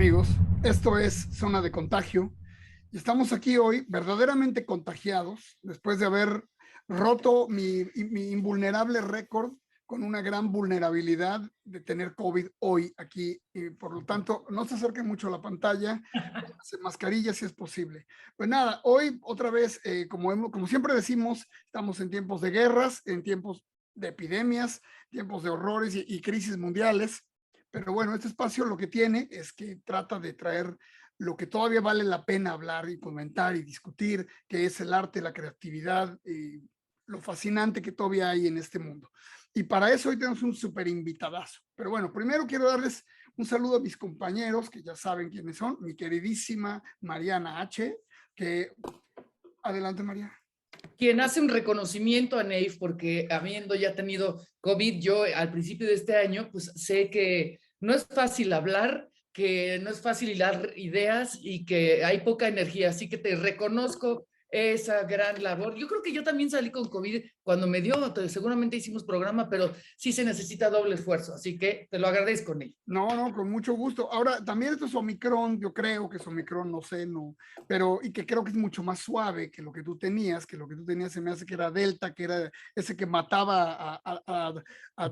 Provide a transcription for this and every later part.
amigos? Esto es Zona de Contagio y estamos aquí hoy verdaderamente contagiados después de haber roto mi invulnerable récord con una gran vulnerabilidad de tener COVID hoy aquí y por lo tanto no se acerquen mucho a la pantalla, pónganse mascarilla si es posible. Pues nada, hoy otra vez, como siempre decimos, estamos en tiempos de guerras, en tiempos de epidemias, tiempos de horrores y crisis mundiales. Pero bueno, este espacio lo que tiene es que trata de traer lo que todavía vale la pena hablar y comentar y discutir, que es el arte, la creatividad y lo fascinante que todavía hay en este mundo. Y para eso hoy tenemos un súper invitadazo. Pero bueno, primero quiero darles un saludo a mis compañeros, que ya saben quiénes son, mi queridísima Mariana H., que... Adelante, María. Quien hace un reconocimiento a Neif, porque habiendo ya tenido COVID, yo al principio de este año, pues sé que no es fácil hablar, que no es fácil hilar ideas y que hay poca energía, así que te reconozco esa gran labor. Yo creo que yo también salí con COVID cuando me dio, seguramente hicimos programa, pero sí se necesita doble esfuerzo, así que te lo agradezco, Neif. No, con mucho gusto. Ahora, también esto es Omicron, yo creo que es Omicron, no sé, no, pero y que creo que es mucho más suave que lo que tú tenías, se me hace que era Delta, que era ese que mataba a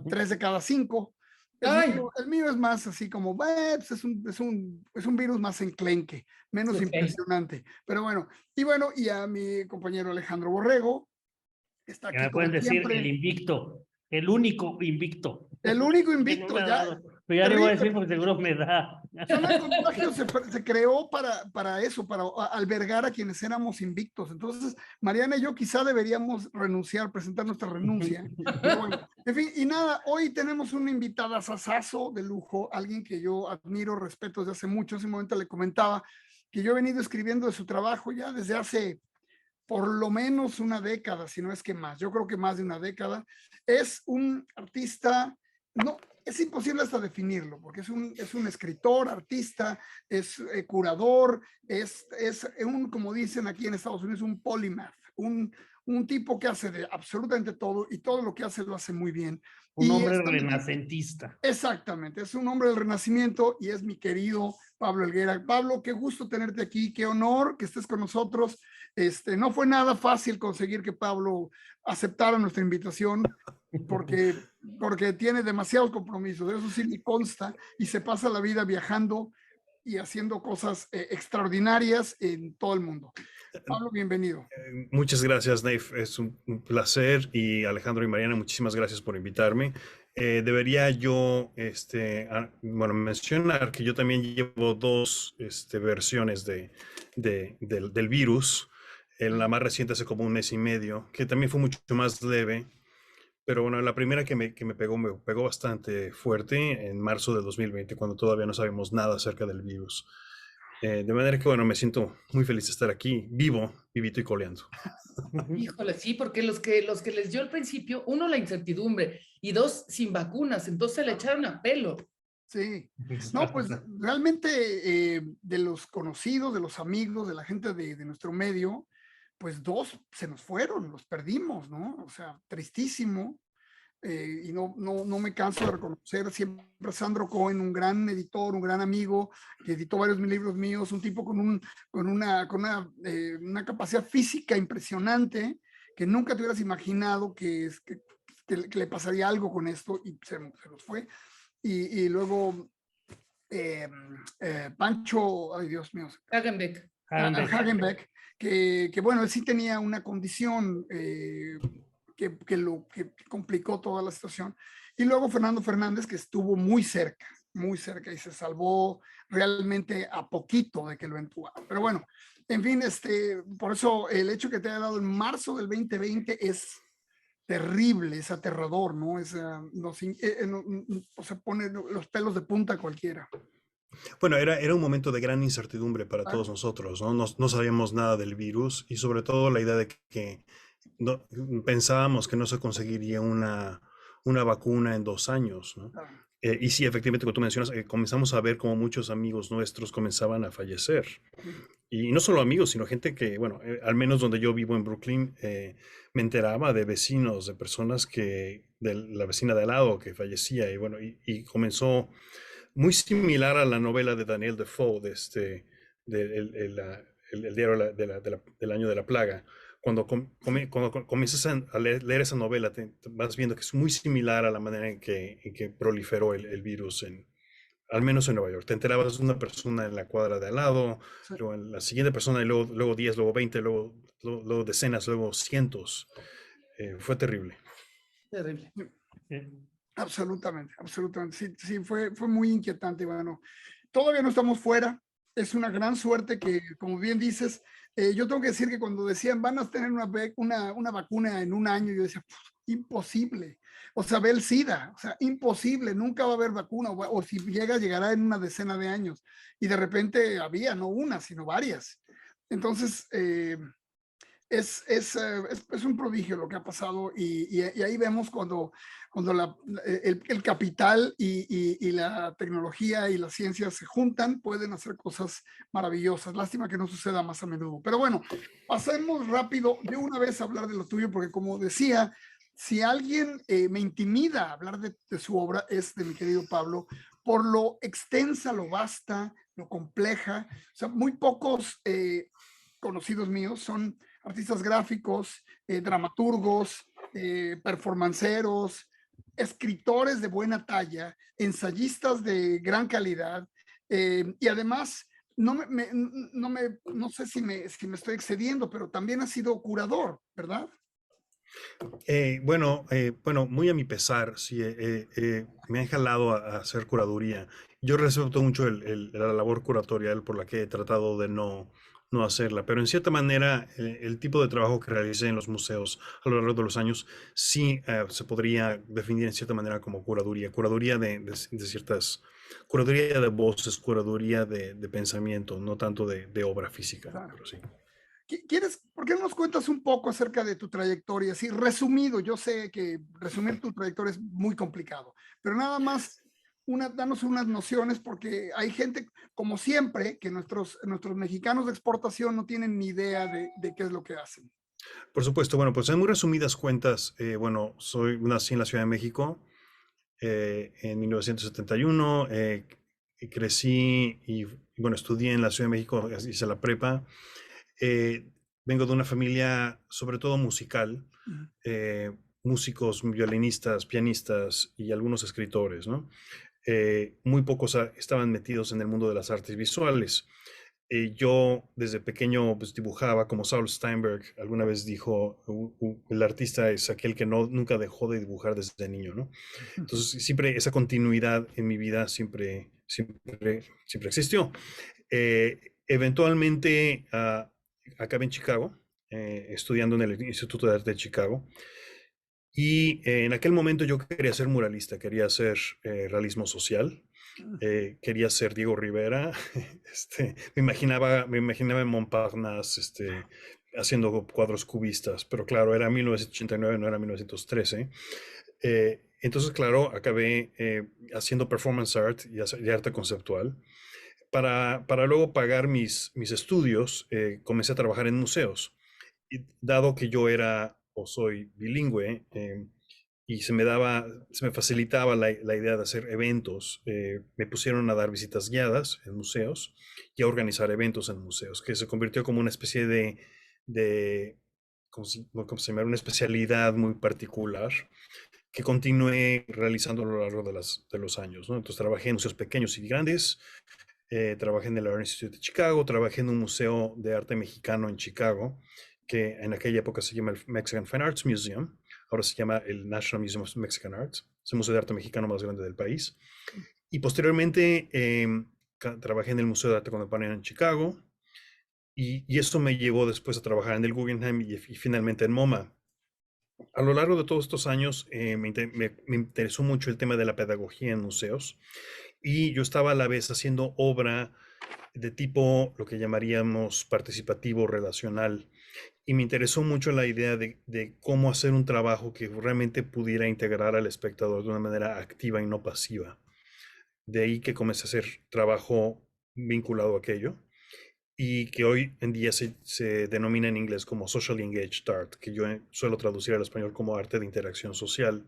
3 de cada 5. El mío es más así como, pues es un virus más enclenque, menos impresionante. Pero bueno, y a mi compañero Alejandro Borrego, está aquí me como pueden decir siempre. el invicto, el único invicto. El único invicto, ya. Pero ya le voy a decir porque seguro me da. Zona de Contagio se creó para eso, para albergar a quienes éramos invictos. Entonces, Mariana y yo quizá deberíamos renunciar, presentar nuestra renuncia. Pero bueno, en fin, y nada, hoy tenemos una invitada sasazo de lujo, alguien que yo admiro, respeto desde hace mucho. Hace un momento le comentaba que yo he venido escribiendo de su trabajo ya desde hace por lo menos una década, si no es que más. Yo creo que más de una década. Es un artista, no, es imposible hasta definirlo, porque es un escritor, artista, es curador, es como dicen aquí en Estados Unidos, un polymath, un tipo que hace de absolutamente todo y todo lo que hace lo hace muy bien. Un hombre renacentista. Exactamente, es un hombre del Renacimiento y es mi querido Pablo Helguera. Pablo, qué gusto tenerte aquí, qué honor que estés con nosotros. No fue nada fácil conseguir que Pablo aceptara nuestra invitación porque tiene demasiados compromisos, eso sí me consta, y se pasa la vida viajando y haciendo cosas extraordinarias en todo el mundo. Pablo, bienvenido. Muchas gracias, Neif. Es un placer. Y Alejandro y Mariana, muchísimas gracias por invitarme. Debería yo mencionar que yo también llevo dos versiones del virus. La más reciente hace como un mes y medio, que también fue mucho más leve. Pero bueno, la primera que me pegó bastante fuerte en marzo de 2020, cuando todavía no sabemos nada acerca del virus. De manera que, bueno, me siento muy feliz de estar aquí, vivito y coleando. Híjole, sí, porque los que les dio al principio, uno, la incertidumbre, y dos, sin vacunas, entonces se le echaron a pelo. Sí, no, pues realmente de los conocidos, de los amigos, de la gente de nuestro medio, pues dos se nos fueron, los perdimos, ¿no? O sea, tristísimo. Y no me canso de reconocer siempre a Sandro Cohen, un gran editor, un gran amigo, que editó varios libros míos, un tipo con una capacidad física impresionante, que nunca te hubieras imaginado que le pasaría algo con esto y se nos fue. Y luego Pancho, ay Dios mío, Hagenbeck, que bueno, él sí tenía una condición que complicó toda la situación. Y luego Fernando Fernández, que estuvo muy cerca y se salvó realmente a poquito de que lo entubaran. Pero bueno, en fin, por eso el hecho que te haya dado en marzo del 2020 es terrible, es aterrador, ¿no? Se pone los pelos de punta a cualquiera. Bueno, era un momento de gran incertidumbre para todos nosotros, ¿no? No sabíamos nada del virus y sobre todo la idea de que no, pensábamos que no se conseguiría una vacuna en 2 años, ¿no? Y sí, efectivamente, como tú mencionas, comenzamos a ver cómo muchos amigos nuestros comenzaban a fallecer. Y no solo amigos, sino gente que, bueno, al menos donde yo vivo en Brooklyn, me enteraba de vecinos, de personas de la vecina de al lado que fallecía y bueno, y comenzó muy similar a la novela de Daniel Defoe, el diario del año de la plaga. Cuando comienzas a leer esa novela, te vas viendo que es muy similar a la manera en que proliferó el virus, al menos en Nueva York. Te enterabas de una persona en la cuadra de al lado, Sí, luego en la siguiente persona, y luego 10, luego 20, luego decenas, luego cientos. Fue terrible. Terrible. Eh, absolutamente, absolutamente. Sí, sí, fue muy inquietante. Bueno, todavía no estamos fuera. Es una gran suerte que, como bien dices, yo tengo que decir que cuando decían van a tener una vacuna en un año, yo decía, imposible. O sea, ve el SIDA, o sea, imposible, nunca va a haber vacuna, o si llega, llegará en una decena de años. Y de repente había no una, sino varias. Entonces, es un prodigio lo que ha pasado y ahí vemos cuando el capital y la tecnología y la ciencia se juntan, pueden hacer cosas maravillosas. Lástima que no suceda más a menudo. Pero bueno, pasemos rápido de una vez a hablar de lo tuyo, porque como decía, si alguien me intimida a hablar de su obra, es de mi querido Pablo, por lo extensa, lo vasta, lo compleja. O sea, muy pocos conocidos míos son artistas gráficos, dramaturgos, performanceros, escritores de buena talla, ensayistas de gran calidad y además no sé si me estoy excediendo, pero también ha sido curador, ¿verdad? Bueno, muy a mi pesar, sí, me han jalado a hacer curaduría. Yo respeto mucho la labor curatorial por la que he tratado de no hacerla, pero en cierta manera el tipo de trabajo que realicé en los museos a lo largo de los años sí se podría definir en cierta manera como curaduría de ciertas, curaduría de voces, curaduría de pensamiento, no tanto de obra física, Claro. pero sí. ¿Por qué no nos cuentas un poco acerca de tu trayectoria? Así resumido, yo sé que resumir tu trayectoria es muy complicado, pero nada más danos unas nociones porque hay gente, como siempre, que nuestros mexicanos de exportación no tienen ni idea de qué es lo que hacen. Por supuesto, bueno, pues en muy resumidas cuentas, bueno, nací en la Ciudad de México en 1971, crecí y, bueno, estudié en la Ciudad de México, hice la prepa. Eh, Vengo de una familia sobre todo musical, Ujú. músicos, violinistas, pianistas y algunos escritores, ¿no? Muy pocos estaban metidos en el mundo de las artes visuales. Yo desde pequeño pues, dibujaba como Saul Steinberg alguna vez dijo, el artista es aquel que nunca dejó de dibujar desde niño, ¿no? Entonces siempre esa continuidad en mi vida siempre existió. Eventualmente acabé en Chicago, estudiando en el Instituto de Arte de Chicago. Y en aquel momento yo quería ser muralista, quería hacer realismo social, quería ser Diego Rivera. Me imaginaba en Montparnasse haciendo cuadros cubistas, pero claro, era 1989, no era 1913. Entonces, claro, acabé haciendo performance art y arte conceptual. Para luego pagar mis estudios, comencé a trabajar en museos. Y dado que yo era o soy bilingüe, y se me facilitaba la idea de hacer eventos, me pusieron a dar visitas guiadas en museos y a organizar eventos en museos, que se convirtió como una especie de ¿cómo se llama? Una especialidad muy particular que continué realizando a lo largo de los años, ¿no? Entonces trabajé en museos pequeños y grandes, trabajé en el Art Institute de Chicago, trabajé en un museo de arte mexicano en Chicago, que en aquella época se llama el Mexican Fine Arts Museum, ahora se llama el National Museum of Mexican Arts, es el museo de arte mexicano más grande del país. Y posteriormente trabajé en el Museo de Arte Contemporáneo en Chicago, y esto me llevó después a trabajar en el Guggenheim y finalmente en MoMA. A lo largo de todos estos años me interesó mucho el tema de la pedagogía en museos, y yo estaba a la vez haciendo obra de tipo lo que llamaríamos participativo relacional, y me interesó mucho la idea de cómo hacer un trabajo que realmente pudiera integrar al espectador de una manera activa y no pasiva. De ahí que comencé a hacer trabajo vinculado a aquello, y que hoy en día se denomina en inglés como Socially Engaged Art, que yo suelo traducir al español como arte de interacción social.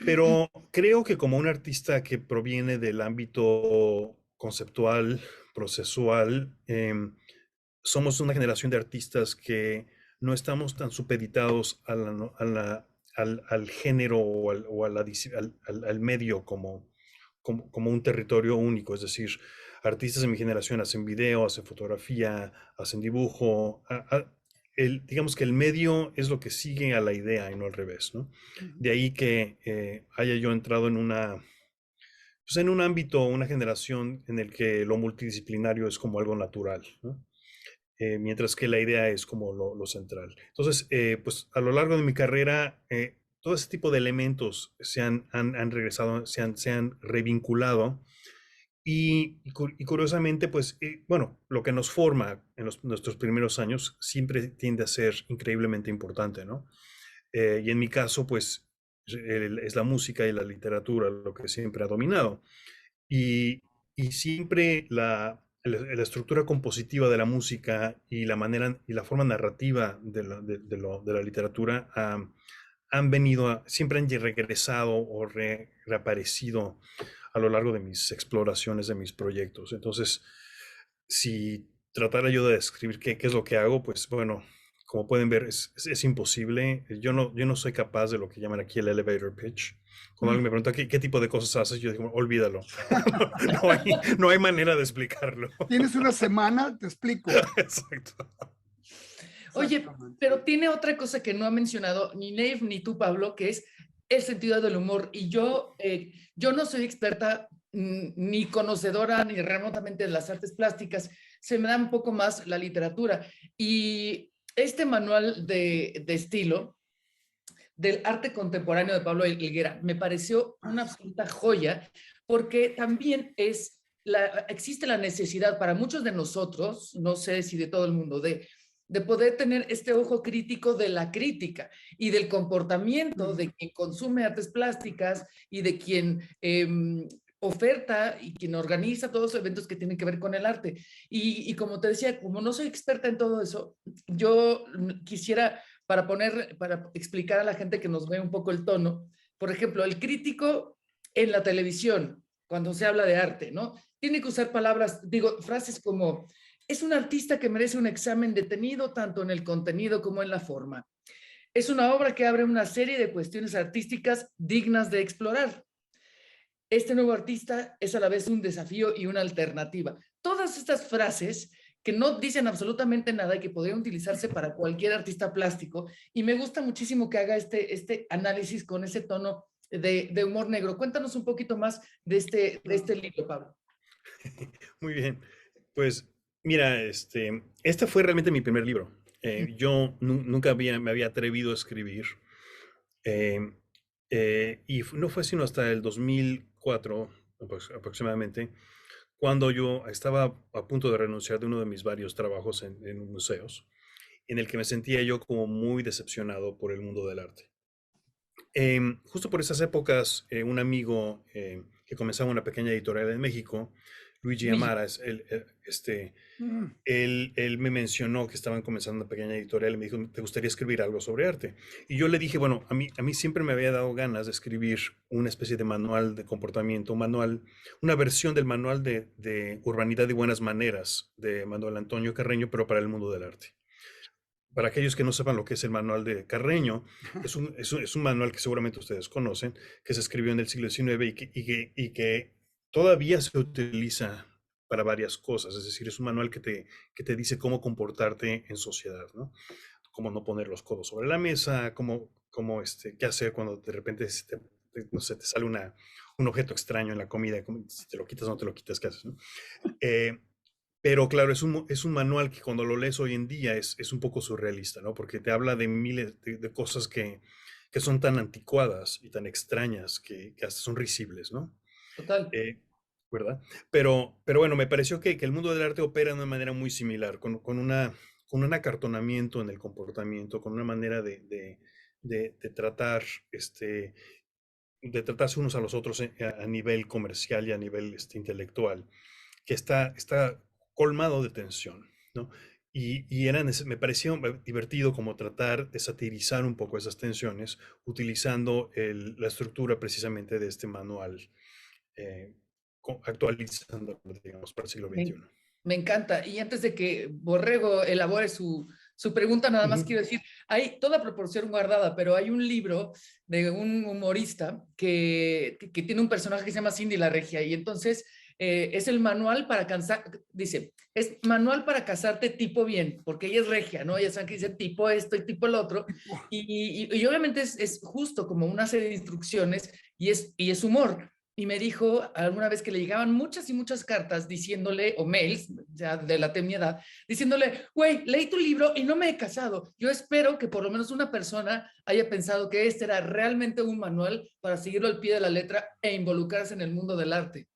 Pero creo que como un artista que proviene del ámbito conceptual, procesual, somos una generación de artistas que no estamos tan supeditados a al género o a al medio como un territorio único. Es decir, artistas de mi generación hacen video, hacen fotografía, hacen dibujo. Digamos que el medio es lo que sigue a la idea y no al revés, ¿no? De ahí que haya yo entrado pues en un ámbito, una generación en el que lo multidisciplinario es como algo natural, ¿no? Mientras que la idea es como lo central. Entonces, pues a lo largo de mi carrera, todo ese tipo de elementos han regresado, se han revinculado y curiosamente, pues, bueno, lo que nos forma en nuestros primeros años siempre tiende a ser increíblemente importante, ¿no? Y en mi caso, pues, es la música y la literatura lo que siempre ha dominado. Y siempre la estructura compositiva de la música y la manera y la forma narrativa de la literatura han venido, siempre han regresado o reaparecido a lo largo de mis exploraciones, de mis proyectos. Entonces, si tratara yo de describir qué es lo que hago, pues bueno, como pueden ver, es imposible. Yo no soy capaz de lo que llaman aquí el elevator pitch. Cuando alguien me pregunta qué tipo de cosas haces, yo digo, olvídalo. No hay manera de explicarlo. Tienes una semana, te explico. Exacto. Oye, pero tiene otra cosa que no ha mencionado ni Nave ni tú, Pablo, que es el sentido del humor. Y yo no soy experta ni conocedora ni remotamente de las artes plásticas, se me da un poco más la literatura. Y este manual de estilo del arte contemporáneo de Pablo Helguera me pareció una absoluta joya, porque también existe la necesidad para muchos de nosotros, no sé si de todo el mundo, de poder tener este ojo crítico de la crítica y del comportamiento de quien consume artes plásticas y de quien oferta y quien organiza todos los eventos que tienen que ver con el arte. Y como te decía, como no soy experta en todo eso, yo quisiera, para explicar a la gente que nos ve un poco el tono, por ejemplo, el crítico en la televisión, cuando se habla de arte, ¿no? Tiene que usar frases como: es un artista que merece un examen detenido tanto en el contenido como en la forma. Es una obra que abre una serie de cuestiones artísticas dignas de explorar. Este nuevo artista es a la vez un desafío y una alternativa. Todas estas frases que no dicen absolutamente nada y que podrían utilizarse para cualquier artista plástico. Y me gusta muchísimo que haga este análisis con ese tono de humor negro. Cuéntanos un poquito más de este libro, Pablo. Muy bien. Pues mira, este fue realmente mi primer libro. Yo nunca me había atrevido a escribir. Eh, y no fue sino hasta el 2004 aproximadamente, cuando yo estaba a punto de renunciar de uno de mis varios trabajos en museos, en el que me sentía yo como muy decepcionado por el mundo del arte. Justo por esas épocas, un amigo que comenzaba una pequeña editorial en México, Luigi Amara, él me mencionó que estaban comenzando una pequeña editorial y me dijo, ¿te gustaría escribir algo sobre arte? Y yo le dije, bueno, a mí siempre me había dado ganas de escribir una especie de manual de comportamiento, una versión del manual de Urbanidad y Buenas Maneras de Manuel Antonio Carreño, pero para el mundo del arte. Para aquellos que no sepan lo que es el manual de Carreño, es un manual que seguramente ustedes conocen, que se escribió en el siglo XIX y que todavía se utiliza para varias cosas. Es decir, es un manual que te dice cómo comportarte en sociedad, ¿no? Cómo no poner los codos sobre la mesa, qué hacer cuando de repente no sé, te sale un objeto extraño en la comida, si te lo quitas o no te lo quitas, ¿qué haces, no? Pero claro, es un manual que cuando lo lees hoy en día es un poco surrealista, ¿no? Porque te habla de miles de cosas que son tan anticuadas y tan extrañas que hasta son risibles, ¿no? Total. ¿Verdad? Pero bueno, me pareció que el mundo del arte opera de una manera muy similar, con un acartonamiento en el comportamiento, con una manera de tratar, de tratarse unos a los otros a nivel comercial y a nivel intelectual, que está colmado de tensión, ¿no? me parecía divertido como tratar de satirizar un poco esas tensiones utilizando la estructura precisamente de este manual, eh, actualizándolo, digamos, para el siglo Me, XXI. me encanta. Y antes de que Borrego elabore su pregunta, nada más Ujú. quiero decir, hay toda proporción guardada, pero hay un libro de un humorista que tiene un personaje que se llama Cindy la Regia y entonces es el manual para casar, dice, es manual para casarte tipo bien, porque ella es regia, ¿no? Ella sabe que dice tipo esto y tipo el otro, y obviamente es justo como una serie de instrucciones y es humor y me dijo alguna vez que le llegaban muchas y muchas cartas diciéndole, o mails, ya delaté mi edad, diciéndole, güey, leí tu libro y no me he casado. Yo espero que por lo menos una persona haya pensado que este era realmente un manual para seguirlo al pie de la letra e involucrarse en el mundo del arte.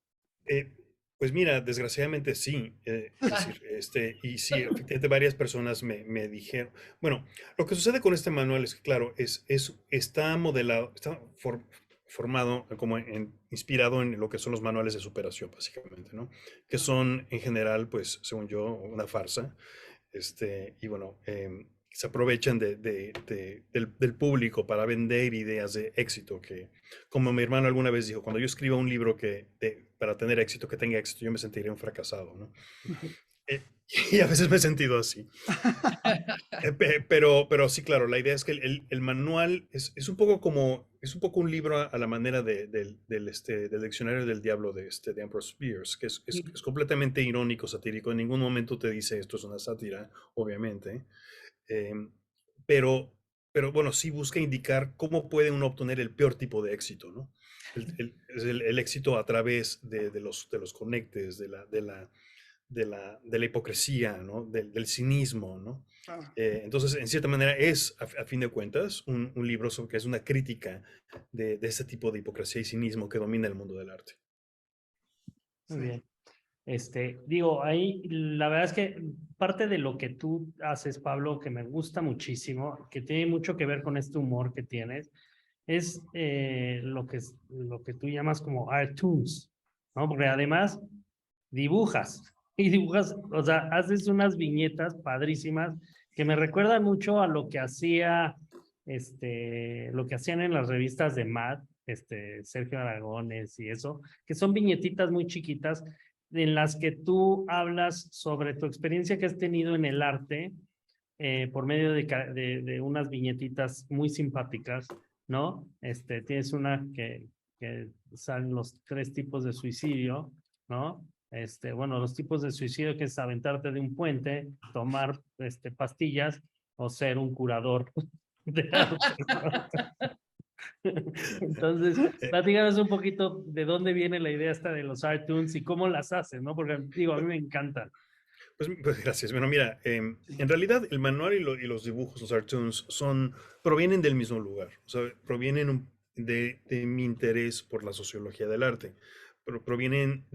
Eh, pues mira, desgraciadamente sí, es decir, y sí, efectivamente varias personas me dijeron, bueno, lo que sucede con este manual es que, claro, está modelado, está formado como inspirado en lo que son los manuales de superación, básicamente, ¿no? Que son, en general, pues, según yo, una farsa, y bueno, se aprovechan del público para vender ideas de éxito, que como mi hermano alguna vez dijo, cuando yo escriba un libro para tener éxito, que tenga éxito, yo me sentiré un fracasado, ¿no? Eh, y a veces me he sentido así. Pero sí, claro, la idea es que el manual es un poco es un poco un libro a la manera del diccionario del diablo de Ambrose Bierce, que es completamente irónico, satírico. En ningún momento te dice esto es una sátira, obviamente. em, pero, pero bueno, sí busca indicar cómo puede uno obtener el peor tipo de éxito, ¿no? El éxito a través de los conectes, de la hipocresía, ¿no? Del cinismo, ¿no? Ah, Entonces, en cierta manera, a fin de cuentas, un libro que es una crítica de ese tipo de hipocresía y cinismo que domina el mundo del arte. Muy sí. bien. Digo, ahí la verdad es que parte de lo que tú haces, Pablo, que me gusta muchísimo, que tiene mucho que ver con este humor que tienes, es lo que tú llamas como cartoons, ¿no? Porque además dibujas y dibujas, o sea, haces unas viñetas padrísimas que me recuerdan mucho a lo que lo que hacían en las revistas de Mad, Sergio Aragones y eso, que son viñetitas muy chiquitas en las que tú hablas sobre tu experiencia que has tenido en el arte por medio de unas viñetitas muy simpáticas, ¿no? Tienes una que salen los 3 tipos de suicidio, ¿no? Bueno, los tipos de suicidio que es aventarte de un puente, tomar pastillas o ser un curador de arte, ¿no? Entonces, Eh, platícanos un poquito de dónde viene la idea esta de los cartoons y cómo las haces, ¿no? Porque digo, a mí me encantan. pues gracias. Bueno, mira, en realidad el manual y los dibujos, los cartoons, provienen del mismo lugar. O sea, provienen de mi interés por la sociología del arte, pero provienen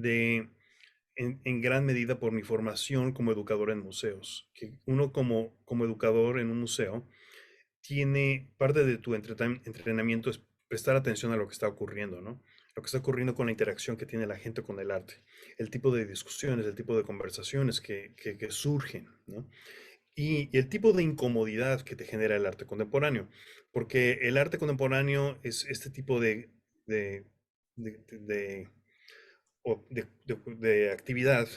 en gran medida por mi formación como educador en museos. Que uno como educador en un museo tiene parte de tu entrenamiento es prestar atención a lo que está ocurriendo, ¿no? Lo que está ocurriendo con la interacción que tiene la gente con el arte, el tipo de discusiones, el tipo de conversaciones que surgen, ¿no? Y el tipo de incomodidad que te genera el arte contemporáneo, porque el arte contemporáneo es este tipo de, de, de- de actividad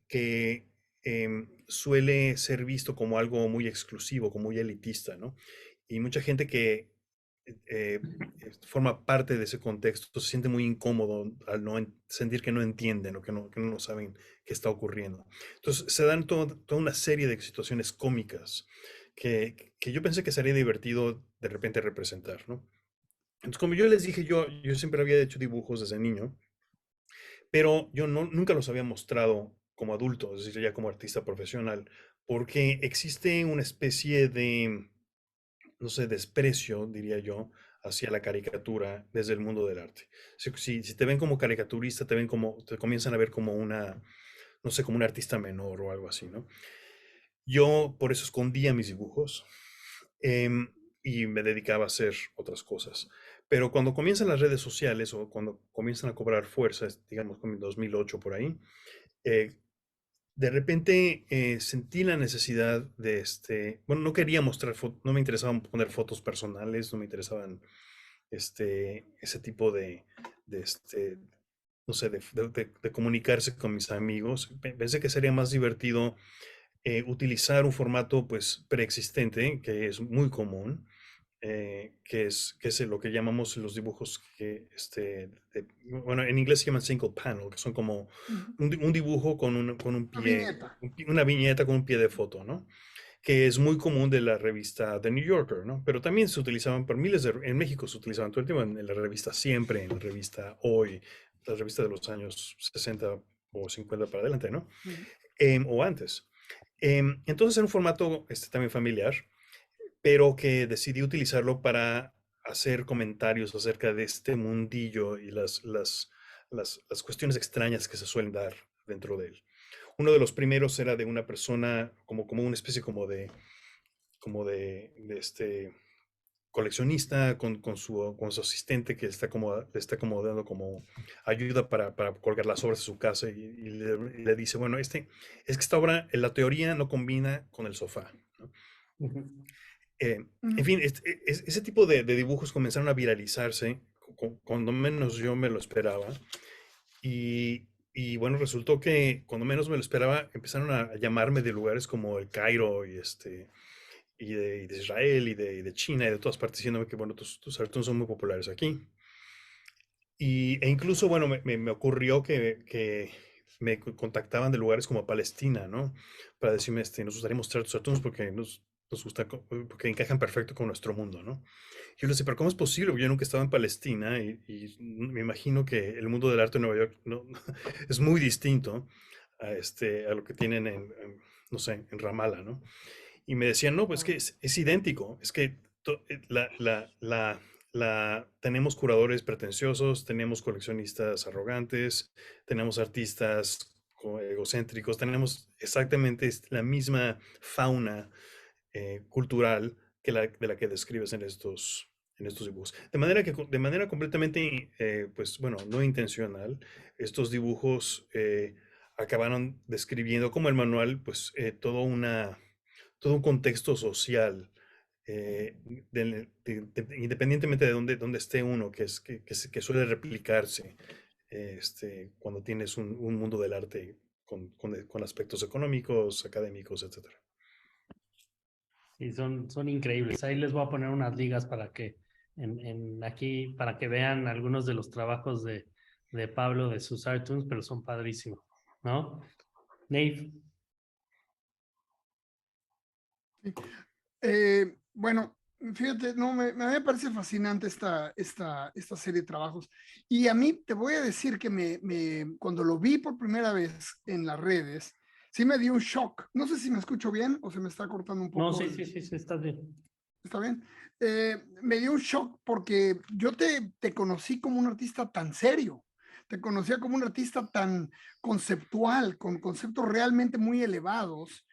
que suele ser visto como algo muy exclusivo, como muy elitista, ¿no? Y mucha gente que eh, forma parte de ese contexto se siente muy incómodo al no sentir que no entienden o que no saben qué está ocurriendo. Entonces se dan toda una serie de situaciones cómicas que yo pensé que sería divertido de repente representar, ¿no? Entonces, como yo les dije, yo siempre había hecho dibujos desde niño, pero yo nunca los había mostrado como adulto, es decir, ya como artista profesional, porque existe una especie de, no sé, desprecio, diría yo, hacia la caricatura desde el mundo del arte. Si te ven como caricaturista, te comienzan a ver como no sé, como un artista menor o algo así, ¿no? Yo por eso escondía mis dibujos y me dedicaba a hacer otras cosas. Pero cuando comienzan las redes sociales o cuando comienzan a cobrar fuerza, digamos como en 2008 por ahí, eh, de repente sentí la necesidad de, bueno, no quería mostrar fotos, no me interesaban poner fotos personales, no me interesaban ese tipo de, no sé, de comunicarse con mis amigos. Pensé que sería más divertido utilizar un formato pues preexistente, que es muy común, que es lo que llamamos los dibujos bueno, en inglés se llaman single panel, que son como Ujú. un dibujo con un Una pie, viñeta. una viñeta con un pie de foto, ¿no? Que es muy común de la revista The New Yorker, ¿no? Pero también se utilizaban por miles en México se utilizaban todo el tiempo en la revista Siempre, en la revista Hoy, la revista de los años 60 o 50 para adelante, ¿no? Ujú. O antes. Entonces era un formato también familiar, pero que decidí utilizarlo para hacer comentarios acerca de este mundillo y las cuestiones extrañas que se suelen dar dentro de él. Uno de los primeros era de una persona, como una especie como de coleccionista con su asistente que le está como dando como ayuda para colgar las obras de su casa y le dice, bueno, es que esta obra en la teoría no combina con el sofá, ¿no? En Ujú. fin, ese tipo de dibujos comenzaron a viralizarse cuando menos yo me lo esperaba. Y bueno, resultó que cuando menos me lo esperaba, empezaron a llamarme de lugares como el Cairo y de Israel y de China y de todas partes, diciéndome que bueno, tus cartoons son muy populares aquí. E incluso, bueno, me ocurrió que me contactaban de lugares como Palestina, ¿no? Para decirme, nos gustaría mostrar tus cartoons porque nos gusta, porque encajan perfecto con nuestro mundo, ¿no? Yo le decía, pero ¿cómo es posible? Porque yo nunca estaba en Palestina y me imagino que el mundo del arte en Nueva York no, es muy distinto a lo que tienen no sé, en Ramallah, ¿no? Y me decían, no, pues que es idéntico, es que tenemos curadores pretenciosos, tenemos coleccionistas arrogantes, tenemos artistas egocéntricos, tenemos exactamente la misma fauna cultural de la que describes en estos dibujos. De manera completamente, pues bueno, no intencional, estos dibujos acabaron describiendo como el manual, pues todo un contexto social, eh, independientemente de dónde esté uno, que suele replicarse cuando tienes un mundo del arte con aspectos económicos, académicos, etcétera. Y son increíbles. Ahí les voy a poner unas ligas para que aquí, para que vean algunos de los trabajos de Pablo de sus cartoons, pero son padrísimos, ¿no? Nate. Bueno, fíjate, no, me parece fascinante esta serie de trabajos. Y a mí te voy a decir que cuando lo vi por primera vez en las redes, sí me dio un shock. No sé si me escucho bien o se me está cortando un No, poco. sí, sí, sí, sí, estás bien. ¿Está bien? Me dio un shock porque yo te conocí como un artista tan serio, te conocía como un artista tan conceptual, con conceptos realmente muy elevados.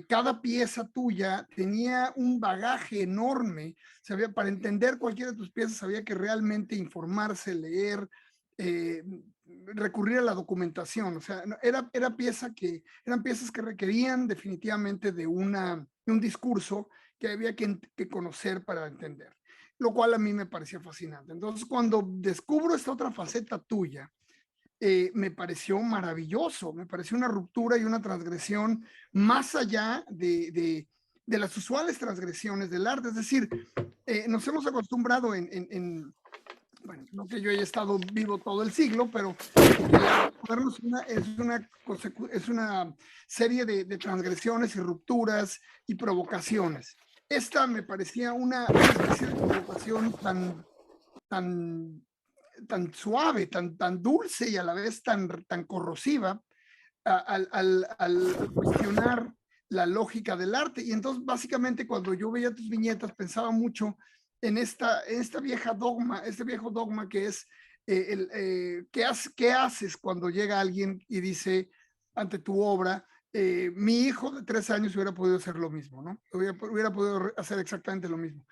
Cada pieza tuya tenía un bagaje enorme. Para entender cualquiera de tus piezas había que realmente informarse, leer, eh, recurrir a la documentación. O sea, eran piezas que requerían definitivamente de un discurso que había que conocer para entender, lo cual a mí me parecía fascinante. Entonces, cuando descubro esta otra faceta tuya, me pareció maravilloso, me pareció una ruptura y una transgresión más allá de las usuales transgresiones del arte. Es decir, nos hemos acostumbrado bueno, no que yo haya estado vivo todo el siglo, pero el arte moderno es una serie de transgresiones y rupturas y provocaciones. Esta me parecía una especie de provocación tan suave, tan dulce y a la vez tan corrosiva al cuestionar la lógica del arte. Y entonces, básicamente, cuando yo veía tus viñetas, pensaba mucho en esta viejo dogma que es ¿qué haces cuando llega alguien y dice ante tu obra, mi hijo de 3 años hubiera podido hacer lo mismo, ¿no? Hubiera podido hacer exactamente lo mismo.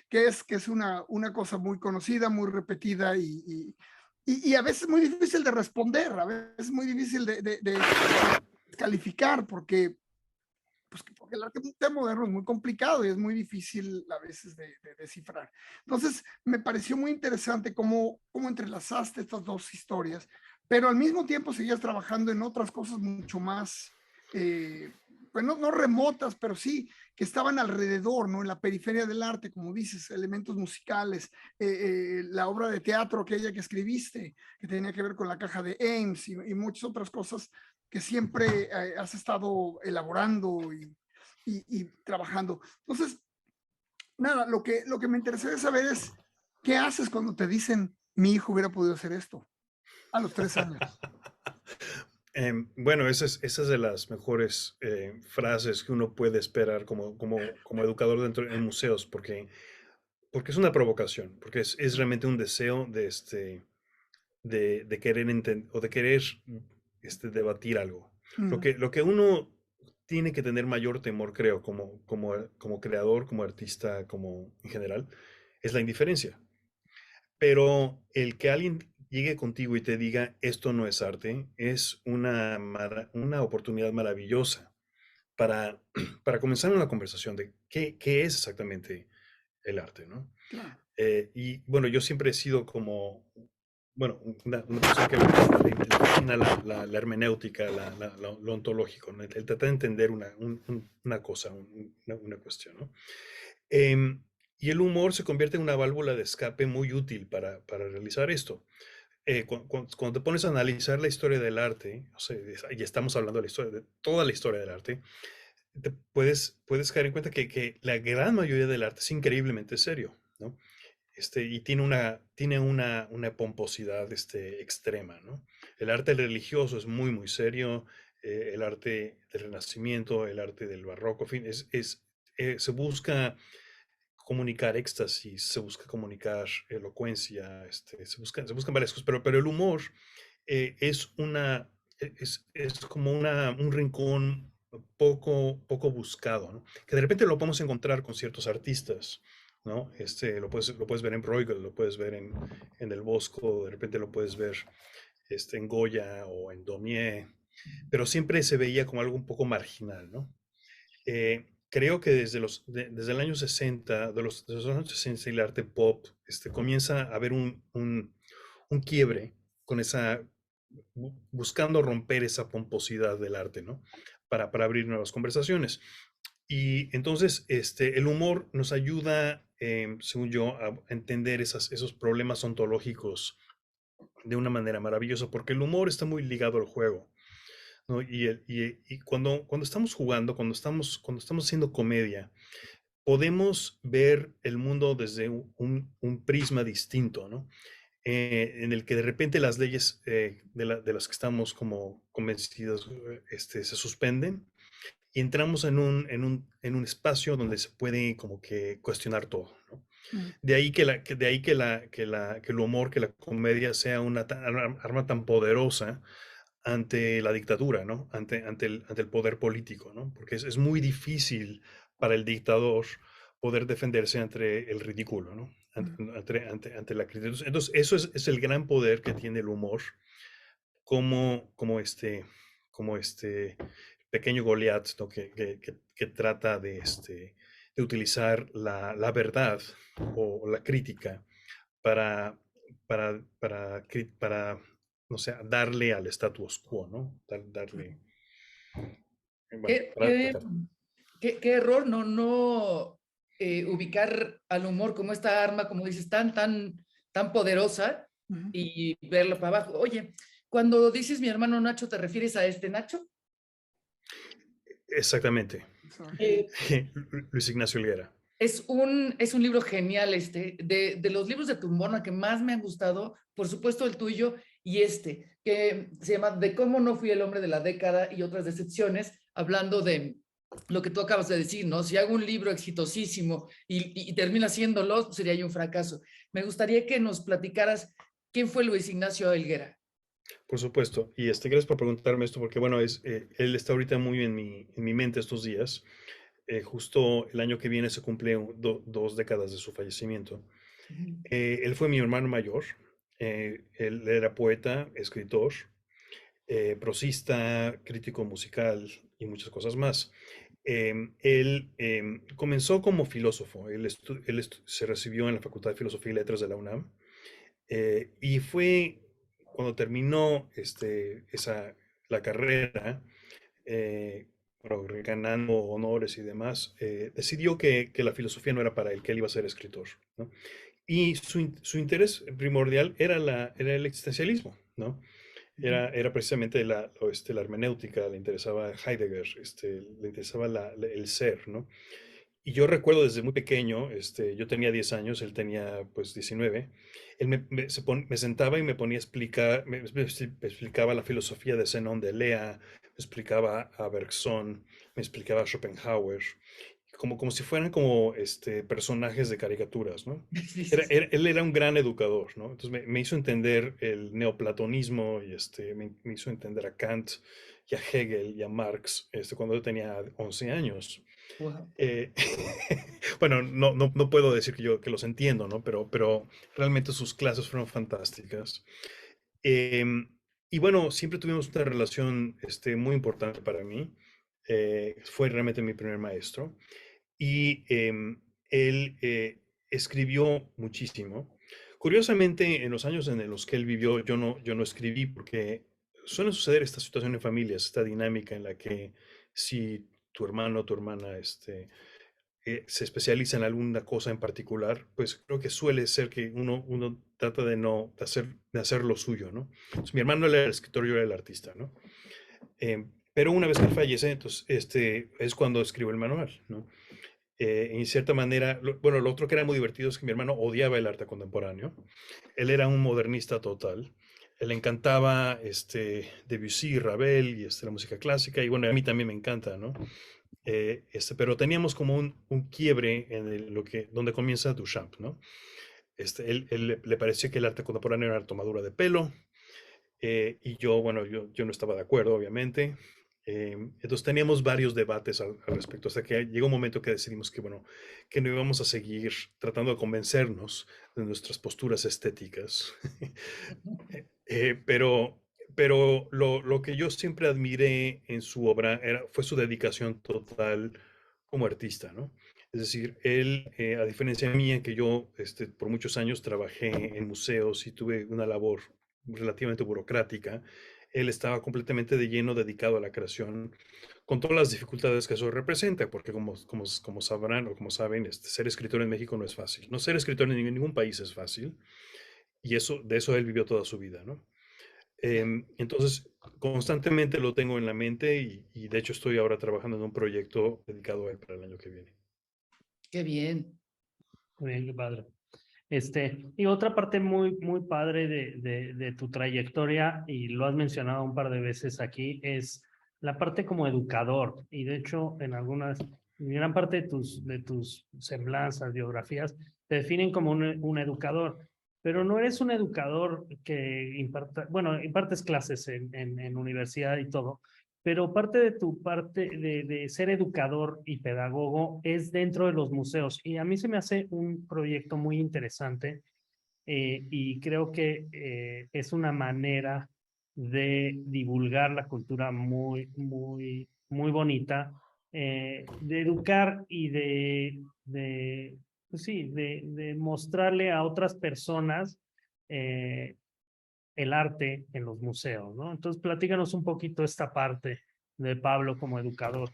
Que es una cosa muy conocida, muy repetida y a veces muy difícil de responder, a veces muy difícil de descalificar, porque porque el arte moderno es muy complicado y es muy difícil a veces de descifrar. Entonces, me pareció muy interesante cómo entrelazaste estas dos historias, pero al mismo tiempo seguías trabajando en otras cosas mucho más, pues no remotas, pero sí que estaban alrededor, ¿no? En la periferia del arte, como dices, elementos musicales, la obra de teatro aquella que escribiste, que tenía que ver con la caja de Ames y muchas otras cosas que siempre has estado elaborando y trabajando. Entonces, nada, lo que me interesaría saber es, ¿qué haces cuando te dicen, mi hijo hubiera podido hacer esto a los 3 años? Bueno, esa es de las mejores frases que uno puede esperar como educador dentro en museos, porque es una provocación, porque es realmente un deseo de querer entender o de querer debatir algo. Lo que uno tiene que tener mayor temor, creo, como creador, como artista, como en general, es la indiferencia. Pero el que alguien llegue contigo y te diga esto no es arte, es una oportunidad maravillosa para, para comenzar una conversación de qué es exactamente el arte, ¿no? Claro. Y bueno, yo siempre he sido como, bueno, una persona que le fascina la hermenéutica, lo ontológico, ¿no? El tratar de entender una cosa, una cuestión, ¿no? Em, y el humor se convierte en una válvula de escape muy útil para realizar esto. Cuando te pones a analizar la historia del arte, o sea, y estamos hablando de la historia, de toda la historia del arte, puedes caer en cuenta que la gran mayoría del arte es increíblemente serio, ¿no? Y tiene una pomposidad extrema, ¿no? El arte religioso es muy, muy serio, el arte del Renacimiento, el arte del Barroco, en fin, se busca comunicar éxtasis, se busca comunicar elocuencia, se buscan varias cosas, pero el humor es como un rincón poco buscado, ¿no? Que de repente lo podemos encontrar con ciertos artistas, ¿no? Lo puedes ver en Bruegel, lo puedes ver en Del Bosco, de repente lo puedes ver en Goya o en Daumier, pero siempre se veía como algo un poco marginal, ¿no? Creo que desde el año 60, de los años 60 y el arte pop, comienza a haber un quiebre con buscando romper esa pomposidad del arte, ¿no? Para abrir nuevas conversaciones. Y entonces, el humor nos ayuda, según yo, a entender esos problemas ontológicos de una manera maravillosa, porque el humor está muy ligado al juego, ¿no? Y cuando estamos jugando, cuando estamos haciendo comedia, podemos ver el mundo desde un prisma distinto, ¿no? En el que de repente las leyes de las que estamos como convencidos se suspenden y entramos en un espacio donde se puede como que cuestionar todo, ¿no? De ahí que el humor, que la comedia sea una arma tan poderosa ante la dictadura, ¿no? Ante el poder político, ¿no? Porque es muy difícil para el dictador poder defenderse ante el ridículo, ¿no? Ante la crítica. Entonces, eso es el gran poder que tiene el humor, como este pequeño Goliat, ¿no? que trata de utilizar la verdad o la crítica para, para no sé, darle al status quo, ¿no? Darle, bueno, ¿Qué, para qué, atacar. qué error no ubicar al humor como esta arma, como dices, tan poderosa y verlo para abajo? Oye, cuando dices mi hermano Nacho, ¿te refieres a este Nacho? Exactamente. Eh, Luis Ignacio Olguera. es un libro genial de los libros de Tumbona que más me han gustado, por supuesto el tuyo y que se llama De cómo no fui el hombre de la década y otras decepciones, hablando de lo que tú acabas de decir, ¿no? Si hago un libro exitosísimo y termina haciéndolo, sería yo un fracaso. Me gustaría que nos platicaras quién fue Luis Ignacio Helguera. Por supuesto. Y gracias por preguntarme esto, porque bueno, él está ahorita muy en mi mente estos días. Justo el año que viene se cumple 2 décadas de su fallecimiento. Él fue mi hermano mayor. Él era poeta, escritor, prosista, crítico musical y muchas cosas más. Él comenzó como filósofo. Se recibió en la Facultad de Filosofía y Letras de la UNAM. Y fue cuando terminó la carrera, bueno, ganando honores y demás, decidió que la filosofía no era para él, que él iba a ser escritor, ¿no? Y su interés primordial era el existencialismo, ¿no? Era precisamente la hermenéutica, le interesaba Heidegger, le interesaba el ser, ¿no? Y yo recuerdo desde muy pequeño, yo tenía 10 años, él tenía pues 19, él me sentaba y me ponía a explicar, me explicaba la filosofía de Zenón de Lea, me explicaba a Bergson, me explicaba a Schopenhauer, como si fueran como personajes de caricaturas, ¿no? Sí, sí, sí. Él era un gran educador, ¿no? Entonces me hizo entender el neoplatonismo y me hizo entender a Kant y a Hegel y a Marx cuando yo tenía 11 años. Wow. Eh, bueno, no puedo decir que los entiendo, ¿no? Pero realmente sus clases fueron fantásticas. Em, y bueno, siempre tuvimos una relación muy importante para mí. Fue realmente mi primer maestro. Y él escribió muchísimo. Curiosamente, en los años en los que él vivió, yo no escribí porque suele suceder esta situación en familias, esta dinámica en la que si tu hermano o tu hermana se especializa en alguna cosa en particular, pues creo que suele ser que uno trata de no de hacer lo suyo, ¿no? Entonces, mi hermano era el escritor, yo era el artista, ¿no? Pero una vez que él fallece, entonces es cuando escribo el manual, ¿no? En cierta manera, bueno, lo otro que era muy divertido es que mi hermano odiaba el arte contemporáneo. Él era un modernista total. Él le encantaba Debussy, Ravel y la música clásica. Y bueno, a mí también me encanta, ¿no? Pero teníamos como un quiebre en donde comienza Duchamp, ¿no? Él le parecía que el arte contemporáneo era una tomadura de pelo, y yo, bueno, yo no estaba de acuerdo, obviamente. Entonces teníamos varios debates al respecto, hasta que llegó un momento que decidimos que, bueno, que no íbamos a seguir tratando de convencernos de nuestras posturas estéticas. Pero lo que yo siempre admiré en su obra fue su dedicación total como artista, ¿no? Es decir, él, a diferencia mía, que yo por muchos años trabajé en museos y tuve una labor relativamente burocrática, él estaba completamente de lleno dedicado a la creación, con todas las dificultades que eso representa, porque como sabrán o como saben, ser escritor en México no es fácil. No ser escritor en ningún país es fácil, y de eso él vivió toda su vida, ¿no? Entonces, constantemente lo tengo en la mente y de hecho estoy ahora trabajando en un proyecto dedicado a él para el año que viene. Qué bien. Muy bien, qué padre. Y otra parte muy padre de tu trayectoria, y lo has mencionado un par de veces aquí, es la parte como educador. Y de hecho, en gran parte de tus semblanzas, biografías, te definen como un educador. Pero no eres un educador que bueno, impartes clases en universidad y todo, pero parte de tu parte de ser educador y pedagogo es dentro de los museos. Y a mí se me hace un proyecto muy interesante, y creo que es una manera de divulgar la cultura muy bonita, de educar y pues sí, de mostrarle a otras personas eh, el arte en los museos, ¿no? Entonces, platícanos un poquito esta parte de Pablo como educador.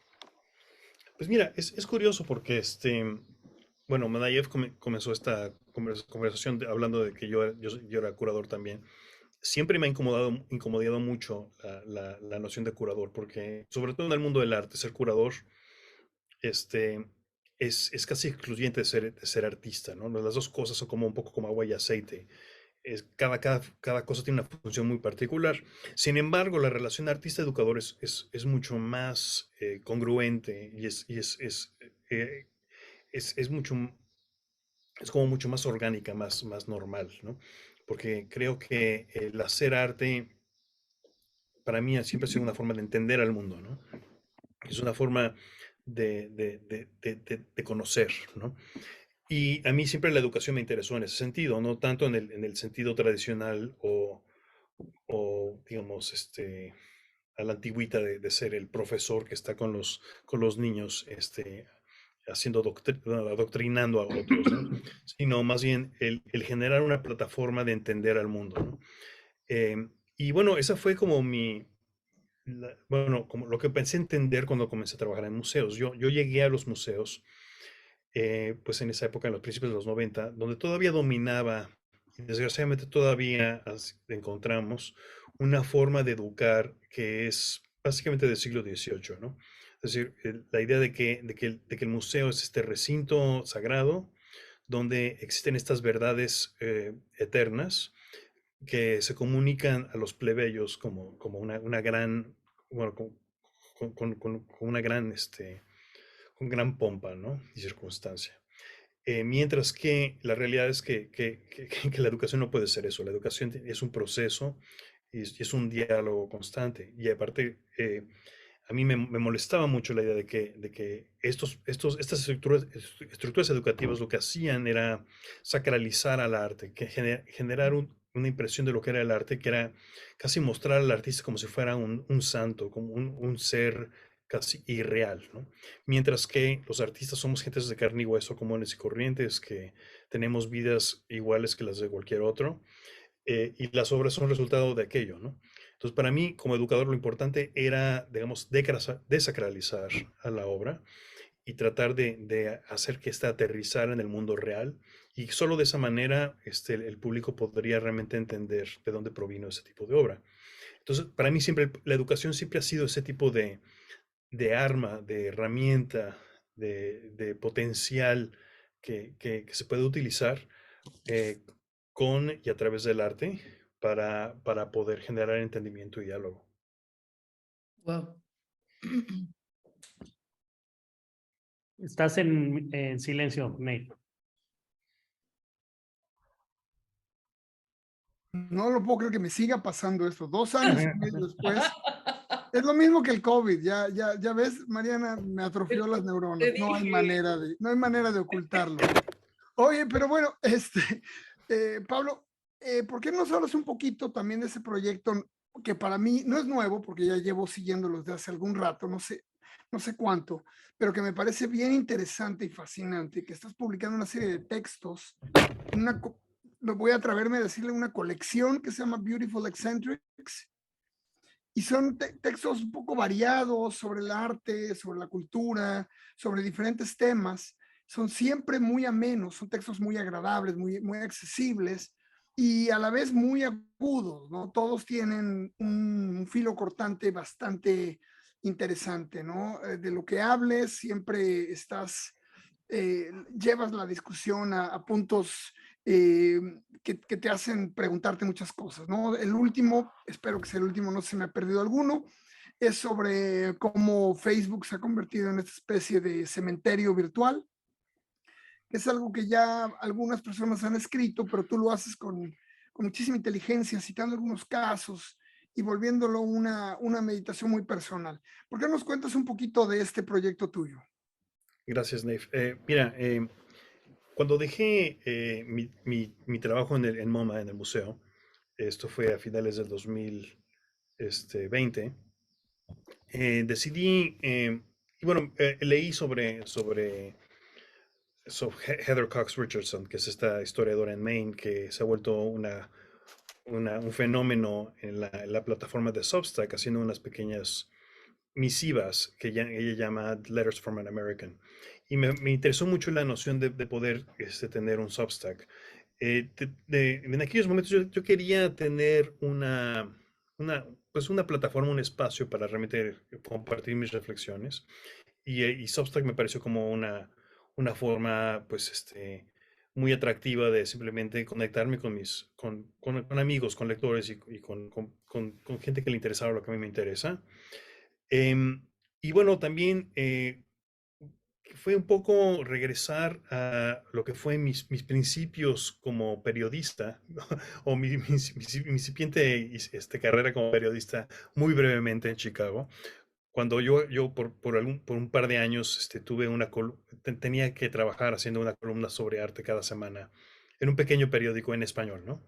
Pues mira, es curioso porque bueno, Madayev comenzó esta conversación hablando de que yo era curador también. Siempre me ha incomodado mucho la noción de curador, porque sobre todo en el mundo del arte, ser curador este, es casi excluyente de ser artista, ¿no? Las dos cosas son como un poco como agua y aceite. Cada cosa tiene una función muy particular. Sin embargo, la relación artista-educador es mucho más congruente y eh, es mucho, es como mucho más orgánica, más normal, ¿no? Porque creo que el hacer arte para mí siempre ha sido una forma de entender al mundo, ¿no? Es una forma de conocer, ¿no? Y a mí siempre la educación me interesó en ese sentido, no tanto en el sentido tradicional o digamos, digamos, a la antigüita de ser el profesor que está con los niños, adoctrinando a otros, ¿no? Sino más bien el generar una plataforma de entender al mundo, ¿no? Y bueno, esa fue como bueno, como lo que pensé entender cuando comencé a trabajar en museos. Yo llegué a los museos, pues en esa época, en los principios de los 90, donde todavía dominaba, y desgraciadamente todavía encontramos una forma de educar que es básicamente del siglo XVIII, ¿no? Es decir, la idea de que el museo es este recinto sagrado donde existen estas verdades eternas que se comunican a los plebeyos como una gran, bueno, con una gran, con gran pompa, ¿no? Y circunstancia. Mientras que la realidad es que la educación no puede ser eso. La educación es un proceso y es un diálogo constante. Y aparte, a mí me molestaba mucho la idea de que estas estructuras educativas lo que hacían era sacralizar al arte, que generar una impresión de lo que era el arte, que era casi mostrar al artista como si fuera un santo, como un ser casi irreal, ¿no? Mientras que los artistas somos gentes de carne y hueso comunes y corrientes, que tenemos vidas iguales que las de cualquier otro, y las obras son resultado de aquello, ¿no? Entonces, para mí, como educador, lo importante era, digamos, desacralizar a la obra y tratar de hacer que ésta aterrizara en el mundo real. Y solo de esa manera el público podría realmente entender de dónde provino ese tipo de obra. Entonces, para mí siempre, la educación siempre ha sido ese tipo de arma, de herramienta, de potencial que se puede utilizar eh, con y a través del arte para poder generar entendimiento y diálogo. Wow. Estás en silencio, Nate. No lo puedo creer que me siga pasando esto. 2 años y medio después. Es lo mismo que el COVID. Ya ves, Mariana, me atrofió las neuronas. Te No hay dije. no hay manera de ocultarlo. Oye, pero bueno, Pablo, ¿por qué no nos hablas un poquito también de ese proyecto que para mí no es nuevo, porque ya llevo siguiéndolo desde hace algún rato, no sé cuánto, pero que me parece bien interesante y fascinante, que estás publicando una serie de textos, me voy a atreverme a decirle una colección que se llama Beautiful Eccentrics, y son textos un poco variados sobre el arte, sobre la cultura, sobre diferentes temas. Son siempre muy amenos, son textos muy agradables, muy accesibles y a la vez muy agudos, ¿no? Todos tienen un filo cortante bastante interesante, ¿no? De lo que hables, siempre llevas la discusión a puntos que te hacen preguntarte muchas cosas, ¿no? El último, espero que sea el último, no se me ha perdido alguno, es sobre cómo Facebook se ha convertido en esta especie de cementerio virtual, que es algo que ya algunas personas han escrito, pero tú lo haces con muchísima inteligencia, citando algunos casos y volviéndolo una meditación muy personal. ¿Por qué nos cuentas un poquito de este proyecto tuyo? Gracias, Nave. Mira, cuando dejé mi trabajo en MoMA, en el museo, esto fue a finales del 2020, decidí, y bueno, leí sobre Heather Cox Richardson, que es esta historiadora en Maine, que se ha vuelto un fenómeno en la plataforma de Substack, haciendo unas pequeñas misivas que ella llama Letters from an American. Y me interesó mucho la noción de poder tener un Substack. En aquellos momentos yo quería tener pues una plataforma, un espacio para realmente compartir mis reflexiones. Y Substack me pareció como una forma, pues, muy atractiva de simplemente conectarme con amigos, con lectores y con gente que le interesaba lo que a mí me interesa. Y bueno, también fue un poco regresar a lo que fue mis principios como periodista, ¿no? O mi incipiente carrera como periodista muy brevemente en Chicago, cuando yo por un par de años tuve tenía que trabajar haciendo una columna sobre arte cada semana en un pequeño periódico en español, ¿no?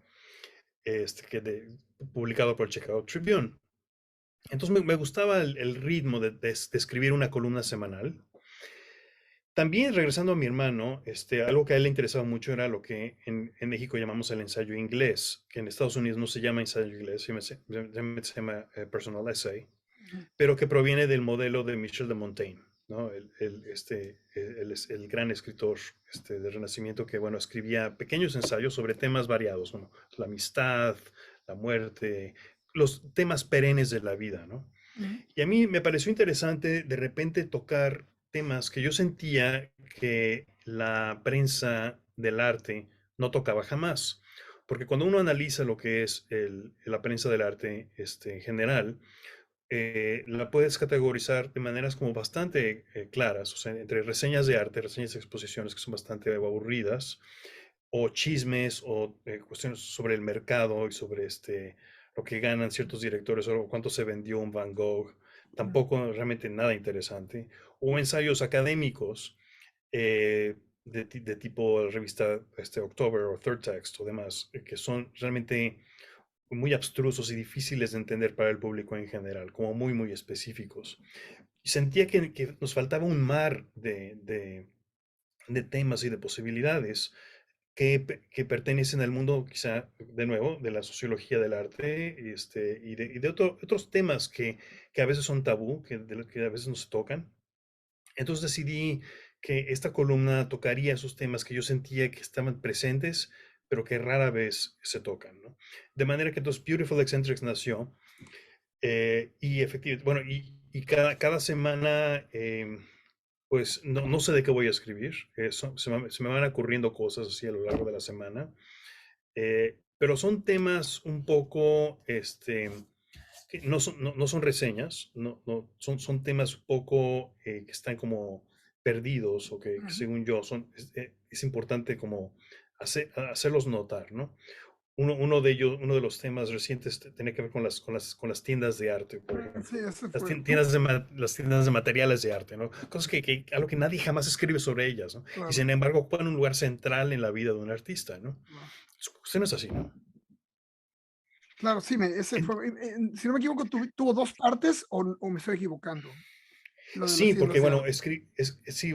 publicado por el Chicago Tribune. Entonces me gustaba el ritmo de escribir una columna semanal. También regresando a mi hermano, algo que a él le interesaba mucho era lo que en México llamamos el ensayo inglés, que en Estados Unidos no se llama ensayo inglés, se llama personal essay, pero que proviene del modelo de Michel de Montaigne, ¿no? El gran escritor del Renacimiento que, bueno, escribía pequeños ensayos sobre temas variados, como la amistad, la muerte, los temas perennes de la vida, ¿no? Y a mí me pareció interesante de repente tocar temas que yo sentía que la prensa del arte no tocaba jamás. Porque cuando uno analiza lo que es la prensa del arte en general, la puedes categorizar de maneras como bastante claras, o sea, entre reseñas de arte, reseñas de exposiciones que son bastante aburridas, o chismes, o cuestiones sobre el mercado y sobre lo que ganan ciertos directores, o cuánto se vendió un Van Gogh, tampoco realmente nada interesante, o ensayos académicos de tipo revista October o Third Text o demás, que son realmente muy abstrusos y difíciles de entender para el público en general, como muy, muy específicos. Y sentía que nos faltaba un mar de temas y de posibilidades que pertenecen al mundo, quizá, de nuevo, de la sociología del arte y de otros temas que a veces son tabú, que a veces no se tocan. Entonces decidí que esta columna tocaría esos temas que yo sentía que estaban presentes, pero que rara vez se tocan, ¿no? De manera que entonces Beautiful Eccentrics nació y efectivamente, bueno, y cada semana, pues no sé de qué voy a escribir, se me van ocurriendo cosas así a lo largo de la semana, pero son temas un poco, que no son reseñas, son temas un poco que están como perdidos o que según yo es importante como hacerlos notar, ¿no? Uno de ellos, uno de los temas recientes tiene que ver con las tiendas de arte, por ejemplo. Sí, eso Las fue. las tiendas de materiales de arte, ¿no? Cosas algo que nadie jamás escribe sobre ellas, ¿no? Claro. Y sin embargo ocupan un lugar central en la vida de un artista, ¿no? Claro. Usted no es así, ¿no? Claro, sí, ese fue, si no me equivoco, tuvo dos partes o me estoy equivocando. Lo de las Sí, porque tiendas de bueno, arte. sí,